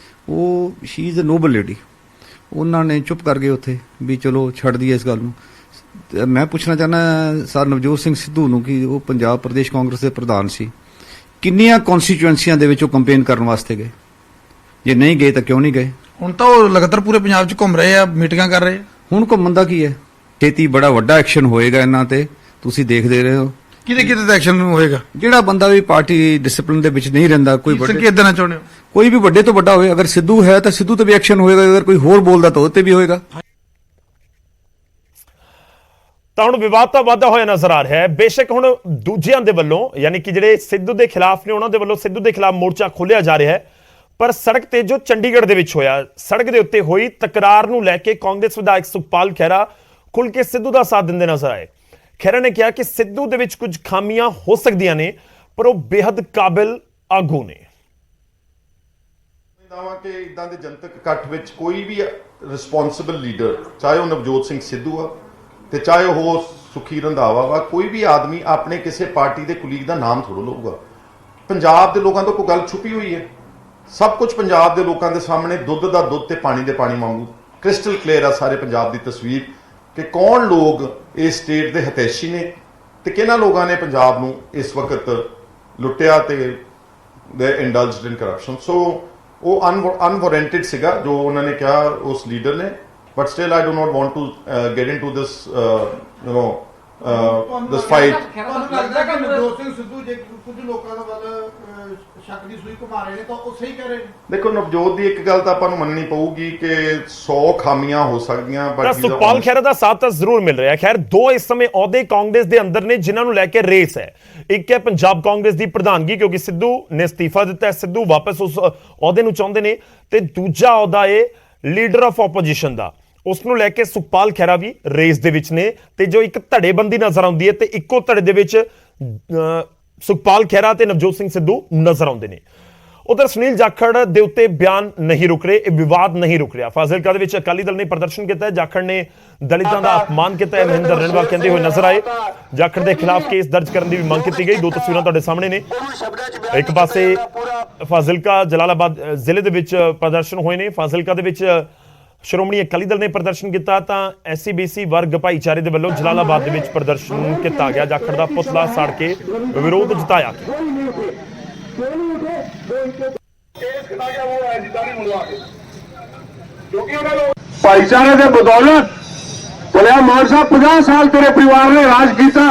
ਉਹ she is a noble lady, ਉਹਨਾਂ ਨੇ ਚੁੱਪ ਕਰ ਗਏ ਉੱਥੇ ਵੀ ਚਲੋ ਛੱਡ ਦਈਏ ਇਸ ਗੱਲ ਨੂੰ। ਤੇ ਮੈਂ ਪੁੱਛਣਾ ਚਾਹੁੰਦਾ ਸਰ ਨਵਜੋਤ ਸਿੰਘ ਸਿੱਧੂ ਨੂੰ ਕਿ ਉਹ ਪੰਜਾਬ ਪ੍ਰਦੇਸ਼ ਕਾਂਗਰਸ ਦੇ ਪ੍ਰਧਾਨ ਸੀ, ਕਿੰਨੀਆਂ ਕਨਸਟੀਚੁਐਂਸੀਆਂ ਦੇ ਵਿੱਚ ਉਹ ਕੰਪੇਨ ਕਰਨ ਵਾਸਤੇ ਗਏ? ਜੇ ਨਹੀਂ ਗਏ ਤਾਂ ਕਿਉਂ ਨਹੀਂ ਗਏ? ਹੁਣ ਤਾਂ ਉਹ ਲਗਾਤਾਰ ਪੂਰੇ ਪੰਜਾਬ 'ਚ ਘੁੰਮ ਰਹੇ ਆ, ਮੀਟਿੰਗਾਂ ਕਰ ਰਹੇ ਆ। ਹੁਣ ਘੁੰਮਣ ਦਾ ਕੀ ਹੈ? ਛੇਤੀ ਬੜਾ ਵੱਡਾ ਐਕਸ਼ਨ ਹੋਏਗਾ ਇਹਨਾਂ ਤੇ, ਤੁਸੀਂ ਦੇਖਦੇ ਰਹੇ ਹੋ। ਕਿਹਦੇ ਤੇ ਐਕਸ਼ਨ ਹੋਏਗਾ? ਜਿਹੜਾ ਬੰਦਾ ਵੀ ਪਾਰਟੀ ਡਿਸਪਲਿਨ ਦੇ ਵਿੱਚ ਨਹੀਂ ਰਹਿੰਦਾ, ਕੋਈ ਸੰਕੇਤ ਦੇਣਾ ਚਾਹੁੰਦੇ ਹੋ? ਕੋਈ ਵੀ ਵੱਡੇ ਤੋਂ ਵੱਡਾ ਹੋਵੇ, ਅਗਰ ਸਿੱਧੂ ਹੈ ਤਾਂ ਸਿੱਧੂ ਤੇ ਵੀ ਐਕਸ਼ਨ ਹੋਏਗਾ, ਅਗਰ ਕੋਈ ਹੋਰ ਬੋਲਦਾ ਤਾਂ ਉਹ ਤੇ ਵੀ ਹੋਏਗਾ। ਤਾਂ ਹੁਣ ਵਿਵਾਦ ਤਾਂ ਵਾਧਾ ਹੋਇਆ ਨਜ਼ਰ ਆ ਰਿਹਾ ਹੈ। ਬੇਸ਼ੱਕ ਹੁਣ ਦੂਜਿਆਂ ਦੇ ਵੱਲੋਂ ਯਾਨੀ ਕਿ ਜਿਹੜੇ ਸਿੱਧੂ ਦੇ ਖਿਲਾਫ ਨੇ ਉਹਨਾਂ ਦੇ ਵੱਲੋਂ ਸਿੱਧੂ ਦੇ ਖਿਲਾਫ ਮੋਰਚਾ ਖੋਲ੍ਹਿਆ ਜਾ ਰਿਹਾ ਹੈ, ਪਰ ਸੜਕ ਤੇ ਜੋ ਚੰਡੀਗੜ੍ਹ ਦੇ ਵਿੱਚ ਹੋਇਆ, ਸੜਕ ਦੇ ਉੱਤੇ ਹੋਈ ਤਕਰਾਰ ਨੂੰ ਲੈ ਕੇ ਕਾਂਗਰਸ ਵਿਧਾਇਕ ਸੁਖਪਾਲ ਖਹਿਰਾ ਖੁੱਲ੍ਹ ਕੇ ਸਿੱਧੂ ਦਾ ਸਾਥ ਦਿੰਦੇ ਨਜ਼ਰ ਆਏ। ਖਹਿਰਾ ਨੇ ਕਿਹਾ ਕਿ ਸਿੱਧੂ ਦੇ ਵਿੱਚ ਕੁਝ ਖਾਮੀਆਂ ਹੋ ਸਕਦੀਆਂ ਨੇ, ਪਰ ਉਹ ਬੇहद ਕਾਬਿਲ ਆਗੂ ਨੇ। ਦਾਵਾ ਕਿ ਇਦਾਂ ਦੇ ਜਨਤਕ ਇਕੱਠ ਵਿੱਚ ਕੋਈ ਵੀ ਰਿਸਪੌਂਸਿਬਲ ਲੀਡਰ, ਚਾਹੇ ਉਹ ਨਵਜੋਤ ਸਿੰਘ ਸਿੱਧੂ ਆ ਤੇ ਚਾਹੇ ਉਹ ਸੁਖੀ ਰੰਧਾਵਾ ਵਾ, ਕੋਈ ਵੀ ਆਦਮੀ ਆਪਣੇ ਕਿਸੇ ਪਾਰਟੀ ਦੇ ਕੁਲੀਗ ਦਾ ਨਾਮ ਥੋੜ੍ਹਾ ਲਊਗਾ। ਪੰਜਾਬ ਦੇ ਲੋਕਾਂ ਤੋਂ ਕੋਈ ਗੱਲ ਛੁਪੀ ਹੋਈ ਹੈ? ਸਭ ਕੁਝ ਪੰਜਾਬ ਦੇ ਲੋਕਾਂ ਦੇ ਸਾਹਮਣੇ ਦੁੱਧ ਦਾ ਦੁੱਧ ਤੇ ਪਾਣੀ ਦੇ ਪਾਣੀ ਵਾਂਗੂ ਕ੍ਰਿਸਟਲ ਕਲੀਅਰ ਆ ਸਾਰੇ ਪੰਜਾਬ ਦੀ ਤਸਵੀਰ ਕਿ ਕੌਣ ਲੋਕ ਇਸ ਸਟੇਟ ਦੇ ਹਿਤੈਸ਼ੀ ਨੇ ਤੇ ਕਿਹਨਾਂ ਲੋਕਾਂ ਨੇ ਪੰਜਾਬ ਨੂੰ ਇਸ ਵਕਤ ਲੁੱਟਿਆ ਤੇ ਦੇ ਇੰਡਲਜਡ ਇਨ ਕਰਪਸ਼ਨ। ਸੋ ਉਹ ਅਨਵਾਰੰਟਡ ਸੀਗਾ ਜੋ ਉਹਨਾਂ ਨੇ ਕਿਹਾ ਉਸ ਲੀਡਰ ਨੇ, but still I do not want to get into this this fight. ਤੁਹਾਨੂੰ ਲੱਗਦਾ ਕਿ ਨਵਜੋਤ ਸਿੰਘ ਸਿੱਧੂ ਜੇ ਕੁਝ ਲੋਕਾਂ ਦਾ ਵੱਲ ਸ਼ੱਕ ਦੀ ਸੂਈ ਘੁਮਾ ਰਹੇ ਨੇ ਤਾਂ ਉਹ ਸਹੀ ਕਹਿ ਰਹੇ ਨੇ? ਦੇਖੋ, ਨਵਜੋਤ ਦੀ ਇੱਕ ਗੱਲ ਤਾਂ ਆਪਾਂ ਨੂੰ ਮੰਨਣੀ ਪਊਗੀ ਕਿ 100 ਖਾਮੀਆਂ ਹੋ ਸਕਦੀਆਂ, ਤਾਂ ਸੁਖਪਾਲ ਖਹਿਰਾ ਦਾ ਸਾਥ ਤਾਂ ਜ਼ਰੂਰ ਮਿਲ ਰਿਹਾ। ਖੈਰ, ਦੋ ਇਸ ਸਮੇਂ ਅਹੁਦੇ ਕਾਂਗਰਸ ਦੇ ਅੰਦਰ ਨੇ ਜਿਨ੍ਹਾਂ ਨੂੰ ਲੈ ਕੇ ਰੇਸ ਹੈ। ਇੱਕ ਹੈ ਪੰਜਾਬ ਕਾਂਗਰਸ ਦੀ ਪ੍ਰਧਾਨਗੀ, ਕਿਉਂਕਿ ਸਿੱਧੂ ਨੇ ਅਸਤੀਫਾ ਦਿੱਤਾ ਹੈ, ਸਿੱਧੂ ਵਾਪਸ ਉਸ ਅਹੁਦੇ ਨੂੰ ਚਾਹੁੰਦੇ ਨੇ, ਤੇ ਦੂਜਾ ਅਹੁਦਾ ਹੈ ਲੀਡਰ ਆਫ ਆਪੋਜੀਸ਼ਨ ਦਾ। ਉਸ ਨੂੰ ਲੈ ਕੇ ਸੁਖਪਾਲ ਖਹਿਰਾ ਵੀ ਰੇਸ ਦੇ ਵਿੱਚ ਨੇ, ਤੇ ਜੋ ਇੱਕ ਧੜੇਬੰਦੀ ਨਜ਼ਰ ਆਉਂਦੀ ਹੈ ਤੇ ਇੱਕੋ ਧੜੇ ਦੇ ਵਿੱਚ ਸੁਖਪਾਲ ਖਹਿਰਾ ਤੇ ਨਵਜੋਤ ਸਿੰਘ ਸਿੱਧੂ ਨਜ਼ਰ ਆਉਂਦੇ ਨੇ। ਉਧਰ ਸੁਨੀਲ ਜਾਖੜ ਦੇ ਉੱਤੇ ਬਿਆਨ ਨਹੀਂ ਰੁਕ ਰਹੇ, ਇਹ ਵਿਵਾਦ ਨਹੀਂ ਰੁਕ ਰਿਹਾ। ਫਾਜ਼ਿਲਕਾ ਦੇ ਵਿੱਚ ਅਕਾਲੀ ਦਲ ਨੇ ਪ੍ਰਦਰਸ਼ਨ ਕੀਤਾ ਹੈ, ਜਾਖੜ ਨੇ ਦਲਿਤਾਂ ਦਾ ਅਪਮਾਨ ਕੀਤਾ ਹੈ, ਮਹਿੰਦਰ ਰਣਵਾ ਕਹਿੰਦੇ ਹੋਏ ਨਜ਼ਰ ਆਏ। ਜਾਖੜ ਦੇ ਖਿਲਾਫ ਕੇਸ ਦਰਜ ਕਰਨ ਦੀ ਵੀ ਮੰਗ ਕੀਤੀ ਗਈ। ਦੋ ਤਸਵੀਰਾਂ ਤੁਹਾਡੇ ਸਾਹਮਣੇ ਨੇ। ਇੱਕ ਪਾਸੇ ਫਾਜ਼ਿਲਕਾ ਜਲਾਲਾਬਾਦ ਜ਼ਿਲ੍ਹੇ ਦੇ ਵਿੱਚ ਪ੍ਰਦਰਸ਼ਨ ਹੋਏ ਨੇ, ਫਾਜ਼ਿਲਕਾ ਦੇ ਵਿੱਚ ਸ਼੍ਰੋਮਣੀ ਅਕਾਲੀ ਦਲ ਨੇ ਪ੍ਰਦਰਸ਼ਨ ਕੀਤਾ, ਤਾਂ ਐਸਸੀਬੀਸੀ ਵਰਗ ਭਾਈਚਾਰੇ ਦੇ ਵੱਲੋਂ ਜਲਾਲਾਬਾਦ ਦੇ ਵਿੱਚ ਪ੍ਰਦਰਸ਼ਨ ਕੀਤਾ ਗਿਆ। ਜਾਖੜ ਦਾ ਪੁਤਲਾ ਸਾੜ ਕੇ ਵਿਰੋਧ ਜਤਾਇਆ। ਭਾਈਚਾਰੇ ਦੇ ਬਦੌਲਤ ਭਲਿਆ ਮਾਨ ਸਾਹਿਬ 50 ਸਾਲ ਤੇਰੇ ਪਰਿਵਾਰ ਨੇ ਰਾਜ ਕੀਤਾ,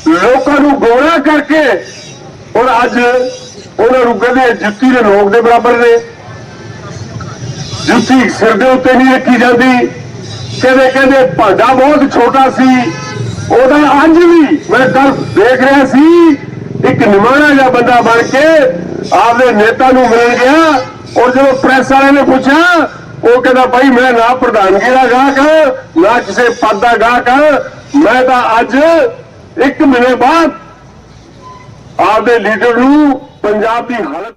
ਲੋਕਾਂ ਨੂੰ ਗੋਲਾ ਕਰਕੇ, ਔਰ ਅੱਜ ਉਹਨਾਂ ਨੂੰ ਕਹਿੰਦੇ ਜੁੱਤੀ ਦੇ ਨੋਕ ਦੇ ਬਰਾਬਰ ਨੇ। ਜੁੱਤੀ ਸਿਰ ਦੇ ਉੱਤੇ ਨਹੀਂ ਰੱਖੀ ਜਾਂਦੀ। ਕਹਿੰਦੇ ਭਾਂਡਾ ਬਹੁਤ ਛੋਟਾ ਸੀ ਉਹਦਾ। ਅੱਜ ਵੀ ਮੈਂ ਕੱਲ ਦੇਖ ਰਿਹਾ ਸੀ, ਇੱਕ ਨਿਮਾਣਾ ਜਿਹਾ ਬੰਦਾ ਬਣ ਕੇ ਆਪਦੇ ਨੇਤਾ ਨੂੰ ਮਿਲਣ ਗਿਆ, ਔਰ ਜਦੋਂ ਪ੍ਰੈਸ ਵਾਲੇ ਨੇ ਪੁੱਛਿਆ, ਉਹ ਕਹਿੰਦਾ ਭਾਈ ਮੈਂ ਨਾ ਪ੍ਰਧਾਨਗੀ ਦਾ ਗਾਹਕ, ਨਾ ਕਿਸੇ ਪਦ ਦਾ ਗਾਹਕ, ਮੈਂ ਤਾਂ ਅੱਜ 1 ਮਹੀਨੇ ਬਾਅਦ ਆਪਦੇ ਲੀਡਰ ਨੂੰ ਪੰਜਾਬ ਦੀ ਹਾਲਤ।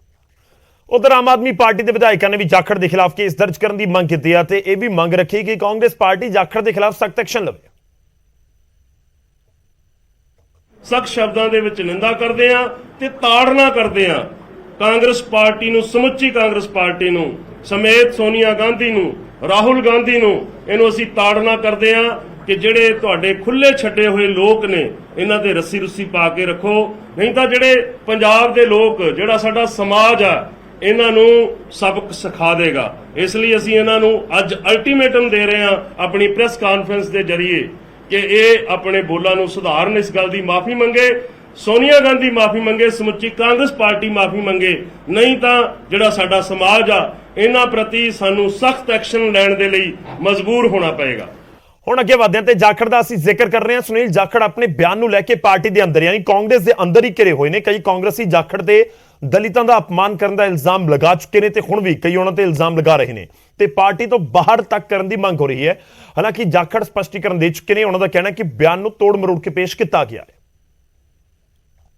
ਉਧਰ ਆਮ ਆਦਮੀ ਪਾਰਟੀ ਦੇ ਵਿਧਾਇਕਾਂ ਨੇ ਵੀ ਜਾਖੜ ਦੇ ਖਿਲਾਫ ਕੇਸ ਦਰਜ ਕਰਨ ਦੀ ਮੰਗ ਕੀਤੀ ਹੈ ਤੇ ਇਹ ਵੀ ਮੰਗ ਰੱਖੀ ਕਿ ਕਾਂਗਰਸ ਪਾਰਟੀ ਜਾਖੜ ਦੇ ਖਿਲਾਫ ਸਖਤ ਐਕਸ਼ਨ ਲਵੇ। ਸਖਤ ਸ਼ਬਦਾਂ ਦੇ ਵਿੱਚ ਨਿੰਦਾ ਕਰਦੇ ਆ ਤੇ ਤਾੜਨਾ ਕਰਦੇ ਆ ਕਾਂਗਰਸ ਪਾਰਟੀ ਨੂੰ, ਸਮੁੱਚੀ ਕਾਂਗਰਸ ਪਾਰਟੀ ਨੂੰ ਸਮੇਤ ਸੋਨੀਆ ਗਾਂਧੀ ਨੂੰ, ਰਾਹੁਲ ਗਾਂਧੀ ਨੂੰ। ਇਹਨੂੰ ਅਸੀਂ ਤਾੜਨਾ ਕਰਦੇ ਆ ਕਿ ਜਿਹੜੇ ਤੁਹਾਡੇ ਖੁੱਲੇ ਛੱਡੇ ਹੋਏ ਲੋਕ ਨੇ ਇਹਨਾਂ ਤੇ ਰੱਸੀ ਰੁੱਸੀ ਪਾ ਕੇ ਰੱਖੋ, ਨਹੀਂ ਤਾਂ ਜਿਹੜੇ ਪੰਜਾਬ ਦੇ ਲੋਕ, ਜਿਹੜਾ ਸਾਡਾ ਸਮਾਜ ਆ, ਇਹਨਾਂ ਨੂੰ ਸਬਕ ਸਿਖਾ ਦੇਗਾ। ਇਸ ਲਈ ਅਸੀਂ ਇਹਨਾਂ ਨੂੰ ਅੱਜ ਅਲਟੀਮੇਟਮ ਦੇ ਰਹੇ ਹਾਂ ਆਪਣੀ ਪ੍ਰੈਸ ਕਾਨਫਰੰਸ ਦੇ ਜ਼ਰੀਏ ਕਿ ਇਹ ਆਪਣੇ ਬੋਲਾਂ ਨੂੰ ਸੁਧਾਰਨ, ਇਸ ਗੱਲ ਦੀ ਮਾਫੀ ਮੰਗੇ, ਸੋਨੀਆ ਗਾਂਧੀ ਮਾਫੀ ਮੰਗੇ, ਸਮੁੱਚੀ ਕਾਂਗਰਸ ਪਾਰਟੀ ਮਾਫੀ ਮੰਗੇ, ਨਹੀਂ ਤਾਂ ਜਿਹੜਾ ਸਾਡਾ ਸਮਾਜ ਆ ਇਹਨਾਂ ਪ੍ਰਤੀ ਸਾਨੂੰ ਸਖਤ ਐਕਸ਼ਨ ਲੈਣ ਦੇ ਲਈ ਮਜਬੂਰ ਹੋਣਾ ਪਏਗਾ। ਹੁਣ ਅੱਗੇ ਵਧਦੇ ਹਾਂ ਤੇ ਜਾਖੜ ਦਾ ਅਸੀਂ ਜ਼ਿਕਰ ਕਰ ਰਹੇ ਹਾਂ। ਸੁਨੀਲ ਜਾਖੜ ਆਪਣੇ ਬਿਆਨ ਨੂੰ ਲੈ ਕੇ ਪਾਰਟੀ ਦੇ ਅੰਦਰ ਯਾਨੀ ਕਾਂਗਰਸ ਦੇ ਅੰਦਰ ਹੀ ਘਿਰੇ ਹੋਏ ਨੇ। ਕਈ ਕਾਂਗਰਸੀ ਜਾਖੜ ਤੇ ਦਲਿਤਾਂ ਦਾ ਅਪਮਾਨ ਕਰਨ ਦਾ ਇਲਜ਼ਾਮ ਲਗਾ ਚੁੱਕੇ ਨੇ ਤੇ ਹੁਣ ਵੀ ਕਈ ਉਹਨਾਂ ਤੇ ਇਲਜ਼ਾਮ ਲਗਾ ਰਹੇ ਨੇ ਤੇ ਪਾਰਟੀ ਤੋਂ ਬਾਹਰ ਤੱਕ ਕਰਨ ਦੀ ਮੰਗ ਹੋ ਰਹੀ ਹੈ। ਹਾਲਾਂਕਿ ਜਾਖੜ ਸਪਸ਼ਟੀਕਰਨ ਦੇ ਚੁੱਕੇ ਨੇ। ਉਹਨਾਂ ਦਾ ਕਹਿਣਾ ਕਿ ਬਿਆਨ ਨੂੰ ਤੋੜ ਮਰੋੜ ਕੇ पेश किया गया है।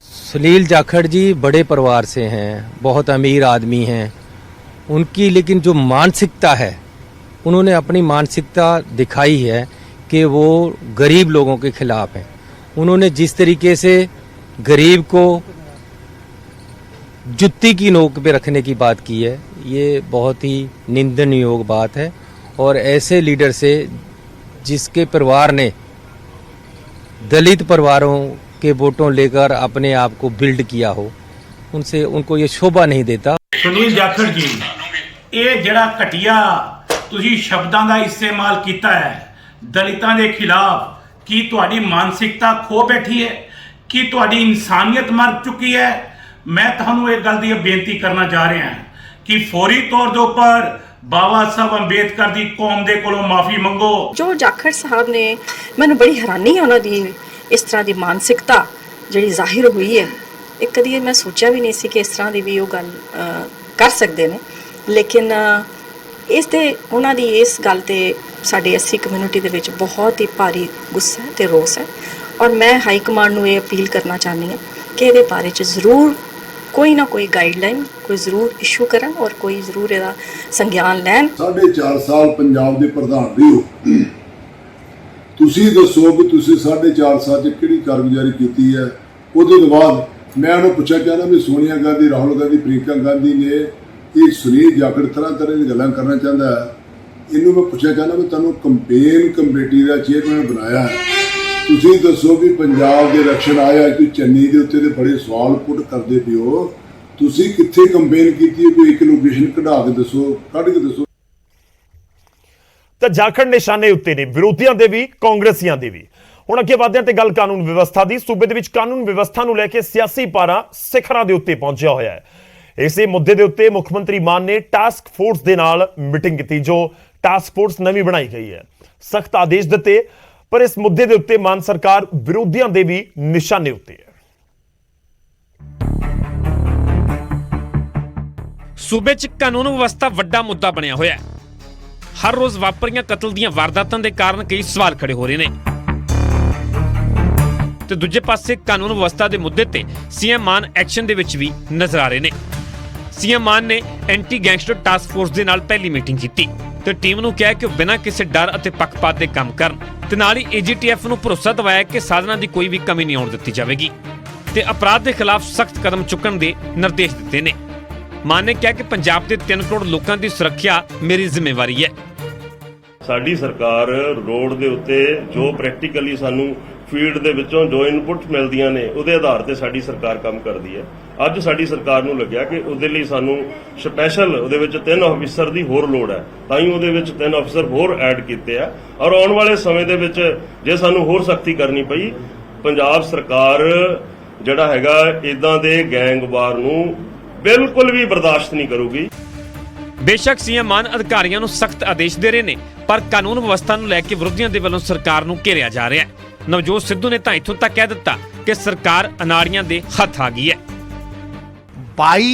सुनील जाखड़ जी बड़े परिवार से हैं, बहुत अमीर आदमी हैं, उनकी लेकिन जो मानसिकता है, उन्होंने अपनी मानसिकता दिखाई है कि वो गरीब लोगों के खिलाफ हैं। उन्होंने जिस तरीके से गरीब को जुत्ती की नोक पे रखने की बात की है, ये बहुत ही निंदनीय बात है और ऐसे लीडर से जिसके परिवार ने दलित परिवारों के वोटों लेकर अपने आप को बिल्ड किया हो, उनसे उनको ये शोभा नहीं देता। सुनील जाखड़ जी, ਇਹ ਜਿਹੜਾ ਘਟੀਆ ਤੁਸੀਂ ਸ਼ਬਦਾਂ ਦਾ ਇਸਤੇਮਾਲ ਕੀਤਾ ਹੈ ਦਲਿਤਾਂ ਦੇ ਖਿਲਾਫ, ਕੀ ਤੁਹਾਡੀ ਮਾਨਸਿਕਤਾ ਖੋ ਬੈਠੀ ਹੈ? ਕੀ ਤੁਹਾਡੀ ਇਨਸਾਨੀਅਤ ਮਰ ਚੁੱਕੀ ਹੈ? ਮੈਂ ਤੁਹਾਨੂੰ ਇਹ ਗੱਲ ਦੀ ਬੇਨਤੀ ਕਰਨਾ ਜਾ ਰਿਹਾ ਹਾਂ ਕਿ ਫੌਰੀ ਤੌਰ ਦੇ ਉੱਪਰ ਬਾਬਾ ਸਾਹਿਬ ਅੰਬੇਦਕਰ ਦੀ ਕੌਮ ਦੇ ਕੋਲੋਂ ਮਾਫੀ ਮੰਗੋ। ਜੋ ਜਾਖੜ ਸਾਹਿਬ ਨੇ, ਮੈਨੂੰ ਬੜੀ ਹੈਰਾਨੀ ਹੈ ਉਹਨਾਂ ਦੀ ਇਸ ਤਰ੍ਹਾਂ ਦੀ ਮਾਨਸਿਕਤਾ ਜਿਹੜੀ ਜ਼ਾਹਿਰ ਹੋਈ ਹੈ। ਇਹ ਕਦੀ ਮੈਂ ਸੋਚਿਆ ਵੀ ਨਹੀਂ ਸੀ ਕਿ ਇਸ ਤਰ੍ਹਾਂ ਦੀ ਵੀ ਉਹ ਗੱਲ ਕਰ ਸਕਦੇ ਨੇ, ਲੇਕਿਨ ਇਸ ਤੇ ਉਹਨਾਂ ਦੀ ਇਸ ਗੱਲ ਤੇ ਸਾਡੀ ਐਸਸੀ ਕਮਿਊਨਿਟੀ ਦੇ ਵਿੱਚ ਬਹੁਤ ਹੀ ਭਾਰੀ ਗੁੱਸਾ ਹੈ ਤੇ ਰੋਸ ਹੈ। ਔਰ ਮੈਂ ਹਾਈ ਕਮਾਂਡ ਨੂੰ ਇਹ ਅਪੀਲ ਕਰਨਾ ਚਾਹੁੰਦੀ ਹਾਂ ਕਿ ਇਹਦੇ ਬਾਰੇ 'ਚ ਜ਼ਰੂਰ ਕੋਈ ਨਾ ਕੋਈ ਗਾਈਡਲਾਈਨ ਕੋਈ ਜ਼ਰੂਰ ਇਸ਼ੂ ਕਰਨ ਔਰ ਕੋਈ ਜ਼ਰੂਰ ਇਹਦਾ ਸੰਗਿਆਨ ਲੈਣ। 4.5 ਸਾਲ ਪੰਜਾਬ ਦੇ ਪ੍ਰਧਾਨ ਰਹੇ ਹੋ, ਤੁਸੀਂ ਦੱਸੋ ਵੀ ਤੁਸੀਂ 4.5 ਸਾਲ 'ਚ ਕਿਹੜੀ ਕਾਰਗੁਜ਼ਾਰੀ ਕੀਤੀ ਹੈ। ਉਹਦੇ ਤੋਂ ਬਾਅਦ ਮੈਂ ਉਹਨੂੰ ਪੁੱਛਿਆ ਚਾਹੁੰਦਾ ਵੀ ਸੋਨੀਆ ਗਾਂਧੀ, ਰਾਹੁਲ ਗਾਂਧੀ, ਪ੍ਰਿੰਕਾ ਗਾਂਧੀ ਨੇ ਇਹ ਸੁਨੀਲ ਜਾਖੜ ਤਰ੍ਹਾਂ ਦੀ ਗੱਲਾਂ ਕਰਨਾ ਚਾਹੁੰਦਾ ਹੈ। ਇਹਨੂੰ ਮੈਂ ਪੁੱਛਿਆ ਚਾਹੁੰਦਾ ਵੀ ਤੁਹਾਨੂੰ ਕੰਪੇਨ ਕਮੇਟੀ ਦਾ ਚੇਅਰਮੈਨ ਬਣਾਇਆ ਹੈ, ਤੁਸੀਂ ਦੱਸੋ ਵੀ ਪੰਜਾਬ ਦੇ ਇਲੈਕਸ਼ਨ ਆਇਆ, ਤੁਸੀਂ ਚੰਨੀ ਦੇ ਉੱਤੇ ਤੇ ਬੜੇ ਸਵਾਲ ਪੁੱਟ ਕਰਦੇ ਪਿਓ, ਤੁਸੀਂ ਕਿੱਥੇ ਕੰਪੇਨ ਕੀਤੀ ਹੈ? ਕੋਈ ਇੱਕ ਲੋਕੇਸ਼ਨ ਕਢਾ ਕੇ ਦੱਸੋ, ਕੱਢ ਕੇ ਦੱਸੋ। ਤਾਂ ਜਾਖੜ ਨਿਸ਼ਾਨੇ ਉੱਤੇ ਨੇ, ਵਿਰੋਧੀਆਂ ਦੇ ਵੀ, ਕਾਂਗਰਸੀਆਂ ਦੇ ਵੀ। ਹੁਣ ਅੱਗੇ ਵਧਦੇ ਹਾਂ ਤੇ ਗੱਲ ਕਾਨੂੰਨ ਵਿਵਸਥਾ ਦੀ। ਸੂਬੇ ਦੇ ਵਿੱਚ ਕਾਨੂੰਨ ਵਿਵਸਥਾ ਨੂੰ ਲੈ ਕੇ ਸਿਆਸੀ ਪਾਰਾ ਸਿਖਰਾਂ ਦੇ ਉੱਤੇ ਪਹੁੰਚਿਆ ਹੋਇਆ ਹੈ। ਇਸੇ ਮੁੱਦੇ ਦੇ ਉੱਤੇ ਮੁੱਖ ਮੰਤਰੀ ਮਾਨ ਨੇ ਟਾਸਕ ਫੋਰਸ ਦੇ ਨਾਲ ਮੀਟਿੰਗ ਕੀਤੀ, ਜੋ ਟਾਸਕ ਫੋਰਸ ਨਵੀਂ ਬਣਾਈ ਗਈ ਹੈ। ਸਖਤ ਆਦੇਸ਼ ਦਿੱਤੇ, ਪਰ ਇਸ ਮੁੱਦੇ ਦੇ ਉੱਤੇ ਮਾਨ ਸਰਕਾਰ ਵਿਰੋਧੀਆਂ ਦੇ ਵੀ ਨਿਸ਼ਾਨੇ ਉੱਤੇ ਹੈ। ਸੂਬੇ 'ਚ ਕਾਨੂੰਨ ਵਿਵਸਥਾ ਵੱਡਾ ਮੁੱਦਾ ਬਣਿਆ ਹੋਇਆ ਹੈ। ਹਰ ਰੋਜ਼ ਵਾਪਰੀਆਂ ਕਤਲ ਦੀਆਂ ਵਾਰਦਾਤਾਂ ਦੇ ਕਾਰਨ ਕਈ ਸਵਾਲ ਖੜੇ ਹੋ ਰਹੇ ਨੇ ਤੇ ਦੂਜੇ ਪਾਸੇ ਕਾਨੂੰਨ ਵਿਵਸਥਾ ਦੇ ਮੁੱਦੇ ਤੇ ਸੀਐਮ ਮਾਨ ਐਕਸ਼ਨ ਦੇ ਵਿੱਚ ਵੀ ਨਜ਼ਰ ਆ ਰਹੇ ਨੇ। ਸੀਐਮ ਮਾਨ ਨੇ ਐਂਟੀ ਗੈਂਗਸਟਰ ਟਾਸਕ ਫੋਰਸ ਦੇ ਨਾਲ ਪਹਿਲੀ ਮੀਟਿੰਗ ਕੀਤੀ ਤੇ ਟੀਮ ਨੂੰ ਕਿਹਾ ਕਿ ਉਹ ਬਿਨਾਂ ਕਿਸੇ ਡਰ ਅਤੇ ਪੱਖਪਾਤ ਦੇ ਕੰਮ ਕਰਨ ਤੇ ਨਾਲ ਹੀ ਏਜੀਟੀਐਫ ਨੂੰ ਭਰੋਸਾ ਦਿਵਾਇਆ ਕਿ ਸਾਧਨਾਂ ਦੀ ਕੋਈ ਵੀ ਕਮੀ ਨਹੀਂ ਆਉਣ ਦਿੱਤੀ ਜਾਵੇਗੀ ਤੇ ਅਪਰਾਧ ਦੇ ਖਿਲਾਫ ਸਖਤ ਕਦਮ ਚੁੱਕਣ ਦੇ ਨਿਰਦੇਸ਼ ਦਿੱਤੇ ਨੇ। ਮਾਨ ਨੇ ਕਿਹਾ ਕਿ ਪੰਜਾਬ ਦੇ 3 ਕਰੋੜ ਲੋਕਾਂ ਦੀ ਸੁਰੱਖਿਆ ਮੇਰੀ ਜ਼ਿੰਮੇਵਾਰੀ ਹੈ। ਸਾਡੀ ਸਰਕਾਰ ਰੋਡ ਦੇ ਉੱਤੇ ਜੋ ਪ੍ਰੈਕਟੀਕਲੀ ਸਾਨੂੰ ਫੀਲਡ ਦੇ ਵਿੱਚੋਂ ਜੋ ਇਨਪੁਟ ਮਿਲਦੀਆਂ ਨੇ ਉਹਦੇ ਆਧਾਰ ਤੇ ਸਾਡੀ ਸਰਕਾਰ ਕੰਮ ਕਰਦੀ ਹੈ। ਅੱਜ ਸਾਡੀ ਸਰਕਾਰ ਨੂੰ ਲੱਗਿਆ ਕਿ ਉਹਦੇ ਲਈ ਸਾਨੂੰ ਸਪੈਸ਼ਲ ਉਹਦੇ ਵਿੱਚ 3 ਆਫੀਸਰ ਦੀ ਹੋਰ ਲੋੜ ਹੈ, ਤਾਂ ਹੀ ਉਹਦੇ ਵਿੱਚ 3 ਆਫੀਸਰ ਹੋਰ ਐਡ ਕੀਤੇ ਆ। ਔਰ ਆਉਣ ਵਾਲੇ ਸਮੇਂ ਦੇ ਵਿੱਚ ਜੇ ਸਾਨੂੰ ਹੋਰ ਸਖਤੀ ਕਰਨੀ ਪਈ, ਪੰਜਾਬ ਸਰਕਾਰ ਜਿਹੜਾ ਹੈਗਾ ਇਦਾਂ ਦੇ ਗੈਂਗਵਾਰ ਨੂੰ ਬਿਲਕੁਲ ਵੀ ਬਰਦਾਸ਼ਤ ਨਹੀਂ ਕਰੂਗੀ। ਬੇਸ਼ੱਕ ਸੀਐਮ ਮਾਨ ਅਧਿਕਾਰੀਆਂ ਨੂੰ ਸਖਤ ਆਦੇਸ਼ ਦੇ ਰਹੇ ਨੇ, ਪਰ ਕਾਨੂੰਨ ਵਿਵਸਥਾ ਨੂੰ ਲੈ ਕੇ ਵਿਰੋਧੀਆਂ ਦੇ ਵੱਲੋਂ ਸਰਕਾਰ ਨੂੰ ਘੇਰਿਆ ਜਾ ਰਿਹਾ ਹੈ। ਨਵਜੋਤ ਸਿੱਧੂ ਨੇ ਤਾਂ ਇੱਥੋਂ ਤੱਕ ਕਹਿ ਦਿੱਤਾ ਕਿ ਸਰਕਾਰ ਅਨਾੜੀਆਂ ਦੇ ਹੱਥ ਆ ਗਈ ਹੈ।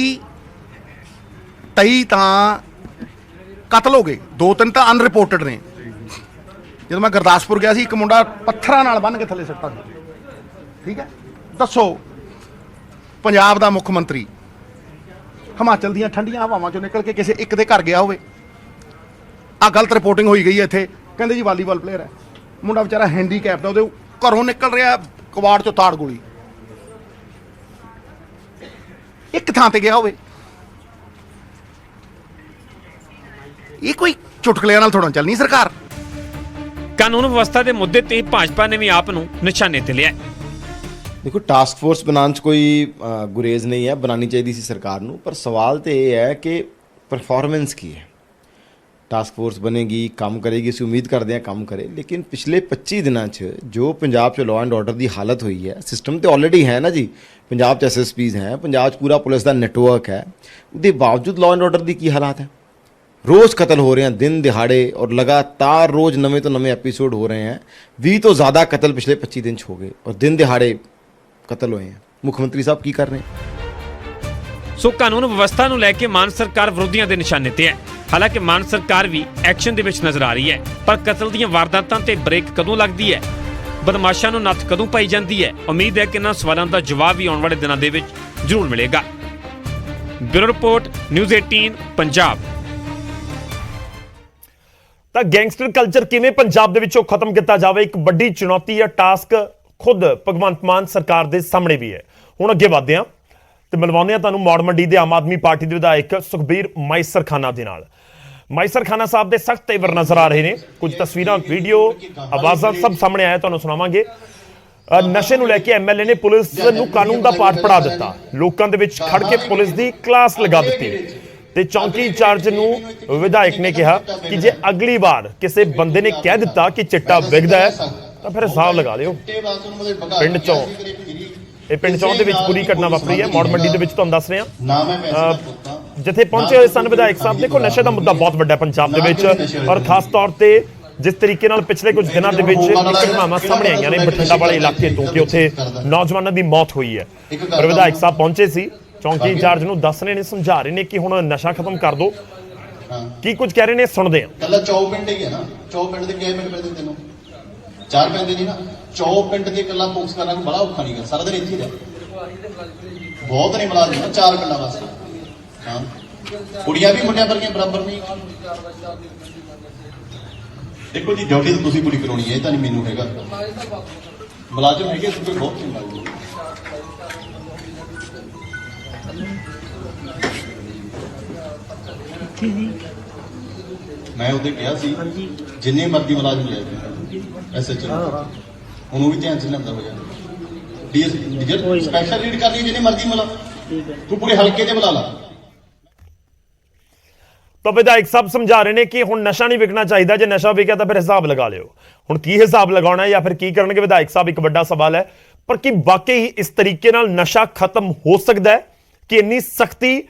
23 ਤਾਂ ਕਤਲ ਹੋ ਗਏ, 2-3 ਤਾਂ ਅਨਰਿਪੋਰਟਡ ਨੇ। ਜਦੋਂ ਮੈਂ ਗੁਰਦਾਸਪੁਰ ਗਿਆ ਸੀ, ਇੱਕ ਮੁੰਡਾ ਪੱਥਰਾਂ ਨਾਲ ਬੰਨ੍ਹ ਕੇ ਥੱਲੇ ਸੁੱਟਾ ਸੀ। ਠੀਕ ਹੈ, ਦੱਸੋ ਪੰਜਾਬ ਦਾ ਮੁੱਖ ਮੰਤਰੀ ਹਿਮਾਚਲ ਦੀਆਂ ਠੰਡੀਆਂ ਹਵਾਵਾਂ ਚੋਂ ਨਿਕਲ ਕੇ ਕਿਸੇ ਇੱਕ ਦੇ ਘਰ ਗਿਆ ਹੋਵੇ। ਆ ਗਲਤ ਰਿਪੋਰਟਿੰਗ ਹੋਈ ਗਈ ਹੈ ਇੱਥੇ, ਕਹਿੰਦੇ ਜੀ ਵਾਲੀਬਾਲ ਪਲੇਅਰ ਹੈ, ਮੁੰਡਾ ਵਿਚਾਰਾ ਹੈਂਡੀਕੈਪ ਦਾ, ਉਹਦੇ ਘਰੋਂ ਨਿਕਲ ਰਿਹਾ ਕਵਾੜ ਚੋਂ ਤਾੜ ਗੋਲੀ, ਇੱਕ ਥਾਂ ਤੇ ਗਿਆ ਹੋਵੇ। ਇਹ ਕੋਈ ਚੁਟਕਲਿਆਂ ਨਾਲ ਥੋੜਾ ਚੱਲਣੀ ਸਰਕਾਰ। ਕਾਨੂੰਨ ਵਿਵਸਥਾ ਦੇ ਮੁੱਦੇ ਤੇ ਭਾਜਪਾ ਨੇ ਵੀ ਆਪ ਨੂੰ ਨਿਸ਼ਾਨੇ ਤੇ ਲਿਆ। देखो टास्क फोर्स बनाने कोई गुरेज नहीं है, बनानी चाहिए सी सरकार नूं, पर सवाल तो ये है कि परफॉर्मेंस की है। टास्क फोर्स बनेगी, काम करेगी, ਅਸੀਂ उम्मीद करते हैं काम करे, लेकिन पिछले 25 दिनों जो पंजाब च लॉ एंड ऑर्डर की हालत हुई है, सिस्टम तो ऑलरेडी है ना जी, पंजाब च SSPs हैं, पंजाब पूरा पुलिस का नेटवर्क है, उसके बावजूद लॉ एंड ऑर्डर की हालात है। रोज़ कतल हो रहे हैं दिन दिहाड़े, और लगातार रोज़ नवे तो नवे एपीसोड हो रहे हैं। 20 तो ज़्यादा कतल पिछले 25 दिन हो गए और दिन दिहाड़े कतल हुए हैं। मुख्यमंत्री साहब की कर रहे हैं? ਸੋ ਕਾਨੂੰਨ ਵਿਵਸਥਾ ਨੂੰ ਲੈ ਕੇ ਮਾਨ ਸਰਕਾਰ ਵਿਰੋਧੀਆਂ ਦੇ ਨਿਸ਼ਾਨੇ ਤੇ ਹੈ। ਹਾਲਾਂਕਿ ਮਾਨ ਸਰਕਾਰ ਵੀ ਐਕਸ਼ਨ ਦੇ ਵਿੱਚ ਨਜ਼ਰ ਆ ਰਹੀ ਹੈ, ਪਰ ਕਤਲ ਦੀਆਂ ਵਾਰਦਾਤਾਂ ਤੇ ਬ੍ਰੇਕ ਕਦੋਂ ਲੱਗਦੀ ਹੈ, ਬਦਮਾਸ਼ਾਂ ਨੂੰ ਨੱਥ ਕਦੋਂ ਪਾਈ ਜਾਂਦੀ ਹੈ, ਉਮੀਦ ਹੈ ਕਿ ਇਹਨਾਂ ਸਵਾਲਾਂ ਦਾ ਜਵਾਬ ਵੀ ਆਉਣ ਵਾਲੇ ਦਿਨਾਂ ਦੇ ਵਿੱਚ ਜ਼ਰੂਰ ਮਿਲੇਗਾ। Bureau report, news 18 Punjab. ਤਾਂ ਗੈਂਗਸਟਰ ਕਲਚਰ ਕਿਵੇਂ ਪੰਜਾਬ ਦੇ ਵਿੱਚੋਂ ਖਤਮ ਕੀਤਾ ਜਾਵੇ, ਇੱਕ ਵੱਡੀ ਚੁਣੌਤੀ ਹੈ। ਟਾਸਕ ਖੁਦ ਭਗਵੰਤ ਮਾਨ ਸਰਕਾਰ ਦੇ ਸਾਹਮਣੇ ਵੀ ਹੈ। ਹੁਣ ਅੱਗੇ ਵਧਦੇ ਹਾਂ ਤੇ ਮਿਲਵਾਉਂਦੇ ਹਾਂ ਤੁਹਾਨੂੰ ਮੌੜ ਮੰਡੀ ਦੇ ਆਮ ਆਦਮੀ ਪਾਰਟੀ ਦੇ ਵਿਧਾਇਕ ਸੁਖਬੀਰ ਮਾਈਸਰ ਖਾਨਾ ਦੇ ਨਾਲ। ਮਾਈਸਰ ਖਾਨਾ ਸਾਹਿਬ ਦੇ ਸਖਤ ਤੇਵਰ ਨਜ਼ਰ ਆ ਰਹੇ ਨੇ। ਕੁਝ ਤਸਵੀਰਾਂ, ਵੀਡੀਓ, ਆਵਾਜ਼ਾਂ ਸਭ ਸਾਹਮਣੇ ਆਇਆ, ਤੁਹਾਨੂੰ ਸੁਣਾਵਾਂਗੇ। ਨਸ਼ੇ ਨੂੰ ਲੈ ਕੇ ਐਮਐਲਏ ਨੇ ਪੁਲਿਸ ਨੂੰ ਕਾਨੂੰਨ ਦਾ ਪਾਠ ਪੜ੍ਹਾ ਦਿੱਤਾ। ਲੋਕਾਂ ਦੇ ਵਿੱਚ ਖੜ ਕੇ ਪੁਲਿਸ ਦੀ ਕਲਾਸ ਲਗਾ ਦਿੱਤੀ ਤੇ ਚੌਂਕੀ ਇੰਚਾਰਜ ਨੂੰ ਵਿਧਾਇਕ ਨੇ ਕਿਹਾ ਕਿ ਜੇ ਅਗਲੀ ਵਾਰ ਕਿਸੇ ਬੰਦੇ ਨੇ ਕਹਿ ਦਿੱਤਾ ਕਿ ਚਿੱਟਾ ਵਿਕਦਾ ਹੈ ਤਾਂ ਫਿਰ ਹਿਸਾਬ ਲਗਾ ਲਿਓ। ਪਿੰਡ ਚੌਂ ਦੇ ਵਿੱਚ ਪੂਰੀ ਘਟਨਾ ਵਾਪਰੀ ਹੈ। ਮੌੜ ਮੰਡੀ ਦੇ ਵਿੱਚ ਤੁਹਾਨੂੰ ਦੱਸ ਰਹੇ ਹਾਂ, ਜਿੱਥੇ ਪਹੁੰਚੇ ਹੋਏ ਸਨ ਵਿਧਾਇਕ ਸਾਹਿਬ। ਦੇਖੋ, ਨਸ਼ੇ ਦਾ ਮੁੱਦਾ ਬਹੁਤ ਵੱਡਾ ਪੰਜਾਬ ਦੇ ਵਿੱਚ, ਔਰ ਖਾਸ ਤੌਰ ਤੇ ਜਿਸ ਤਰੀਕੇ ਨਾਲ ਪਿਛਲੇ ਕੁਝ ਦਿਨਾਂ ਦੇ ਵਿੱਚ ਘਟਨਾਵਾਂ ਸਾਹਮਣੇ ਆਈਆਂ ਨੇ ਬਠਿੰਡਾ ਵਾਲੇ ਇਲਾਕੇ ਤੋਂ ਕਿ ਉੱਥੇ ਨੌਜਵਾਨਾਂ ਦੀ ਮੌਤ ਹੋਈ ਹੈ। ਪਰ ਵਿਧਾਇਕ ਸਾਹਿਬ ਪਹੁੰਚੇ ਸੀ, ਚੌਂਕੀ ਇੰਚਾਰਜ ਨੂੰ ਦੱਸ ਰਹੇ ਨੇ, ਸਮਝਾ ਰਹੇ ਨੇ ਕਿ ਹੁਣ ਨਸ਼ਾ ਖਤਮ ਕਰ ਦਿਓ। ਕੀ ਕੁਝ ਕਹਿ ਰਹੇ ਨੇ ਸੁਣਦੇ ਹਾਂ। ਕੱਲਾ 24 ਪਿੰਡ ਹੀ ਹੈ ਨਾ, 24 ਪਿੰਡ ਦੇ ਕਿੰਨੇ ਮਿੰਟ ਮਿਲਦੇ ਤੈਨੂੰ? 4 ਪੈਂਦੇ ਨਹੀਂ ਨਾ। 24 ਪਿੰਡ ਦੇ ਕੱਲਾ ਫੋਕਸ ਕਰਨਾ ਕੋਈ ਬੜਾ ਔਖਾ ਨਹੀਂ ਹੈ। ਸਾਰਾ ਦਿਨ ਇੱਥੇ ਰਹਿ ਬਹੁਤ ਨਹੀਂ ਮਿਲਾ ਦੇਣਾ 4 ਪਿੰਡਾਂ ਵਾਸਤੇ। ਹਾਂ, ਕੁੜੀਆਂ ਵੀ ਮੁੰਡਿਆਂ ਵਰਗੀਆਂ ਬਰਾਬਰ ਨਹੀਂ। ਦੇਖੋ ਜੀ, ਡਿਊਟੀ ਤਾਂ ਤੁਸੀਂ ਪੂਰੀ ਕਰਾਉਣੀ ਹੈ, ਇਹ ਤਾਂ ਨਹੀਂ ਮੈਨੂੰ ਹੈਗਾ। ਮੁਲਾਜ਼ਮ ਹੈਗੇ ਸੁਪਰ ਬਹੁਤ ਨਹੀਂ ਮੁਲਾਜ਼ਮ। ਮੈਂ ਉਹਦੇ ਕਿਹਾ ਸੀ ਜਿੰਨੇ ਮਰਜ਼ੀ ਮੁਲਾਜ਼ਮ ਲੈ ਕੇ ਐਸਐਚਓ ਉਹਨੂੰ ਵੀ ਧਿਆਨ ਚ ਲੈਂਦਾ ਹੋ ਜਾਣਾ। ਡੀਐਸ ਸਪੈਸ਼ਲ ਰੀਡ ਕਰਨੀ ਜਿੰਨੇ ਮਰਜ਼ੀ ਮਿਲਾ, ਤੂੰ ਪੂਰੇ ਹਲਕੇ ਤੇ ਬੁਲਾ ਲਾ। ਤਾਂ ਵਿਧਾਇਕ ਸਾਹਿਬ ਸਮਝਾ ਰਹੇ ਨੇ ਕਿ ਹੁਣ ਨਸ਼ਾ ਨਹੀਂ ਵਿਕਣਾ ਚਾਹੀਦਾ, ਜੇ ਨਸ਼ਾ ਵਿਕਿਆ ਤਾਂ ਫਿਰ ਹਿਸਾਬ ਲਗਾ ਲਿਓ। ਹੁਣ ਕੀ ਹਿਸਾਬ ਲਗਾਉਣਾ ਜਾਂ ਫਿਰ ਕੀ ਕਰਨਗੇ ਵਿਧਾਇਕ ਸਾਹਿਬ, ਇੱਕ ਵੱਡਾ ਸਵਾਲ ਹੈ। ਪਰ ਕੀ ਵਾਕਈ ਇਸ ਤਰੀਕੇ ਨਾਲ ਨਸ਼ਾ ਖਤਮ ਹੋ ਸਕਦਾ ਹੈ? ਕਿ ਇੰਨੀ ਸਖਤੀ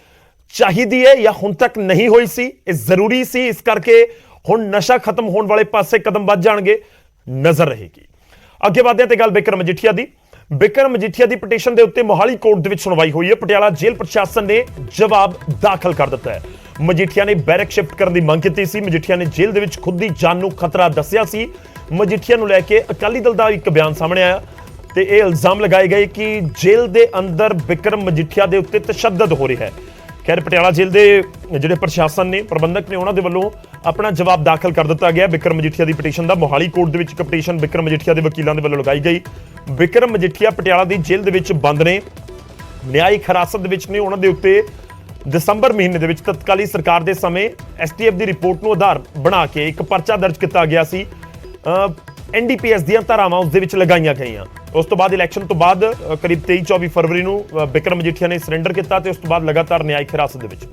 ਚਾਹੀਦੀ ਹੈ ਜਾਂ ਹੁਣ ਤੱਕ ਨਹੀਂ ਹੋਈ ਸੀ? ਇਹ ਜ਼ਰੂਰੀ ਸੀ, ਇਸ ਕਰਕੇ ਹੁਣ ਨਸ਼ਾ ਖਤਮ ਹੋਣ ਵਾਲੇ ਪਾਸੇ ਕਦਮ ਵੱਧ ਜਾਣਗੇ, ਨਜ਼ਰ ਰਹੇਗੀ। ਅੱਗੇ ਵਧਦੇ ਹਾਂ ਤੇ ਗੱਲ ਬਿਕਰਮ ਮਜੀਠੀਆ ਦੀ। ਬਿਕਰਮ ਮਜੀਠੀਆ ਦੀ ਪਟੀਸ਼ਨ ਦੇ ਉੱਤੇ ਮੋਹਾਲੀ ਕੋਰਟ ਦੇ ਵਿੱਚ ਸੁਣਵਾਈ ਹੋਈ ਹੈ। ਪਟਿਆਲਾ ਜੇਲ੍ਹ ਪ੍ਰਸ਼ਾਸਨ ਨੇ ਜਵਾਬ ਦਾਖਲ ਕਰ ਦਿੱਤਾ ਹੈ। ਮਜੀਠੀਆ ਨੇ ਬੈਰਕ ਸ਼ਿਫਟ ਕਰਨ ਦੀ ਮੰਗ ਕੀਤੀ ਸੀ। ਮਜੀਠੀਆ ਨੇ ਜੇਲ੍ਹ ਦੇ ਵਿੱਚ ਖੁਦ ਦੀ ਜਾਨ ਨੂੰ ਖਤਰਾ ਦੱਸਿਆ ਸੀ। ਮਜੀਠੀਆ ਨੂੰ ਲੈ ਕੇ ਅਕਾਲੀ ਦਲ ਦਾ ਇੱਕ ਬਿਆਨ ਸਾਹਮਣੇ ਆਇਆ ਤੇ ਇਹ ਇਲਜ਼ਾਮ ਲਗਾਏ ਗਏ ਕਿ ਜੇਲ੍ਹ ਦੇ ਅੰਦਰ ਬਿਕਰਮ ਮਜੀਠੀਆ ਦੇ ਉੱਤੇ ਤਸ਼ੱਦਦ ਹੋ ਰਿਹਾ ਹੈ। ਖੈਰ, ਪਟਿਆਲਾ ਜੇਲ੍ਹ ਦੇ ਜਿਹੜੇ ਪ੍ਰਸ਼ਾਸਨ ਨੇ, ਪ੍ਰਬੰਧਕ ਨੇ, ਉਹਨਾਂ ਦੇ ਵੱਲੋਂ ਆਪਣਾ ਜਵਾਬ ਦਾਖਲ ਕਰ ਦਿੱਤਾ ਗਿਆ ਬਿਕਰਮ ਮਜੀਠੀਆ ਦੀ ਪਟੀਸ਼ਨ ਦਾ। ਮੋਹਾਲੀ ਕੋਰਟ ਦੇ ਵਿੱਚ ਇੱਕ ਪਟੀਸ਼ਨ ਬਿਕਰਮ ਮਜੀਠੀਆ ਦੇ ਵਕੀਲਾਂ ਦੇ ਵੱਲੋਂ ਲਗਾਈ ਗਈ। ਬਿਕਰਮ ਮਜੀਠੀਆ ਪਟਿਆਲਾ ਦੀ ਜੇਲ੍ਹ ਦੇ ਵਿੱਚ ਬੰਦ ਨੇ, ਨਿਆਇਕ ਹਿਰਾਸਤ ਦੇ ਵਿੱਚ ਨੇ। ਉਹਨਾਂ ਦੇ ਉੱਤੇ ਦਸੰਬਰ ਮਹੀਨੇ ਦੇ ਵਿੱਚ ਤਤਕਾਲੀ ਸਰਕਾਰ ਦੇ ਸਮੇਂ ਐਸਟੀਐਫ ਦੀ ਰਿਪੋਰਟ ਨੂੰ ਆਧਾਰ ਬਣਾ ਕੇ ਇੱਕ ਪਰਚਾ ਦਰਜ ਕੀਤਾ ਗਿਆ ਸੀ। ਐਨਡੀਪੀਐਸ ਦੀਆਂ ਧਾਰਾਵਾਂ ਉਸ ਦੇ ਵਿੱਚ ਲਗਾਈਆਂ ਗਈਆਂ। ਉਸ ਤੋਂ ਬਾਅਦ ਇਲੈਕਸ਼ਨ ਤੋਂ ਬਾਅਦ ਕਰੀਬ 23-24 ਫਰਵਰੀ ਨੂੰ ਬਿਕਰਮ ਮਜੀਠੀਆ ਨੇ ਸਰੈਂਡਰ ਕੀਤਾ ਤੇ ਉਸ ਤੋਂ ਬਾਅਦ ਲਗਾਤਾਰ ਨਿਆਇਕ ਹਿਰਾਸਤ ਦੇ ਵਿੱਚ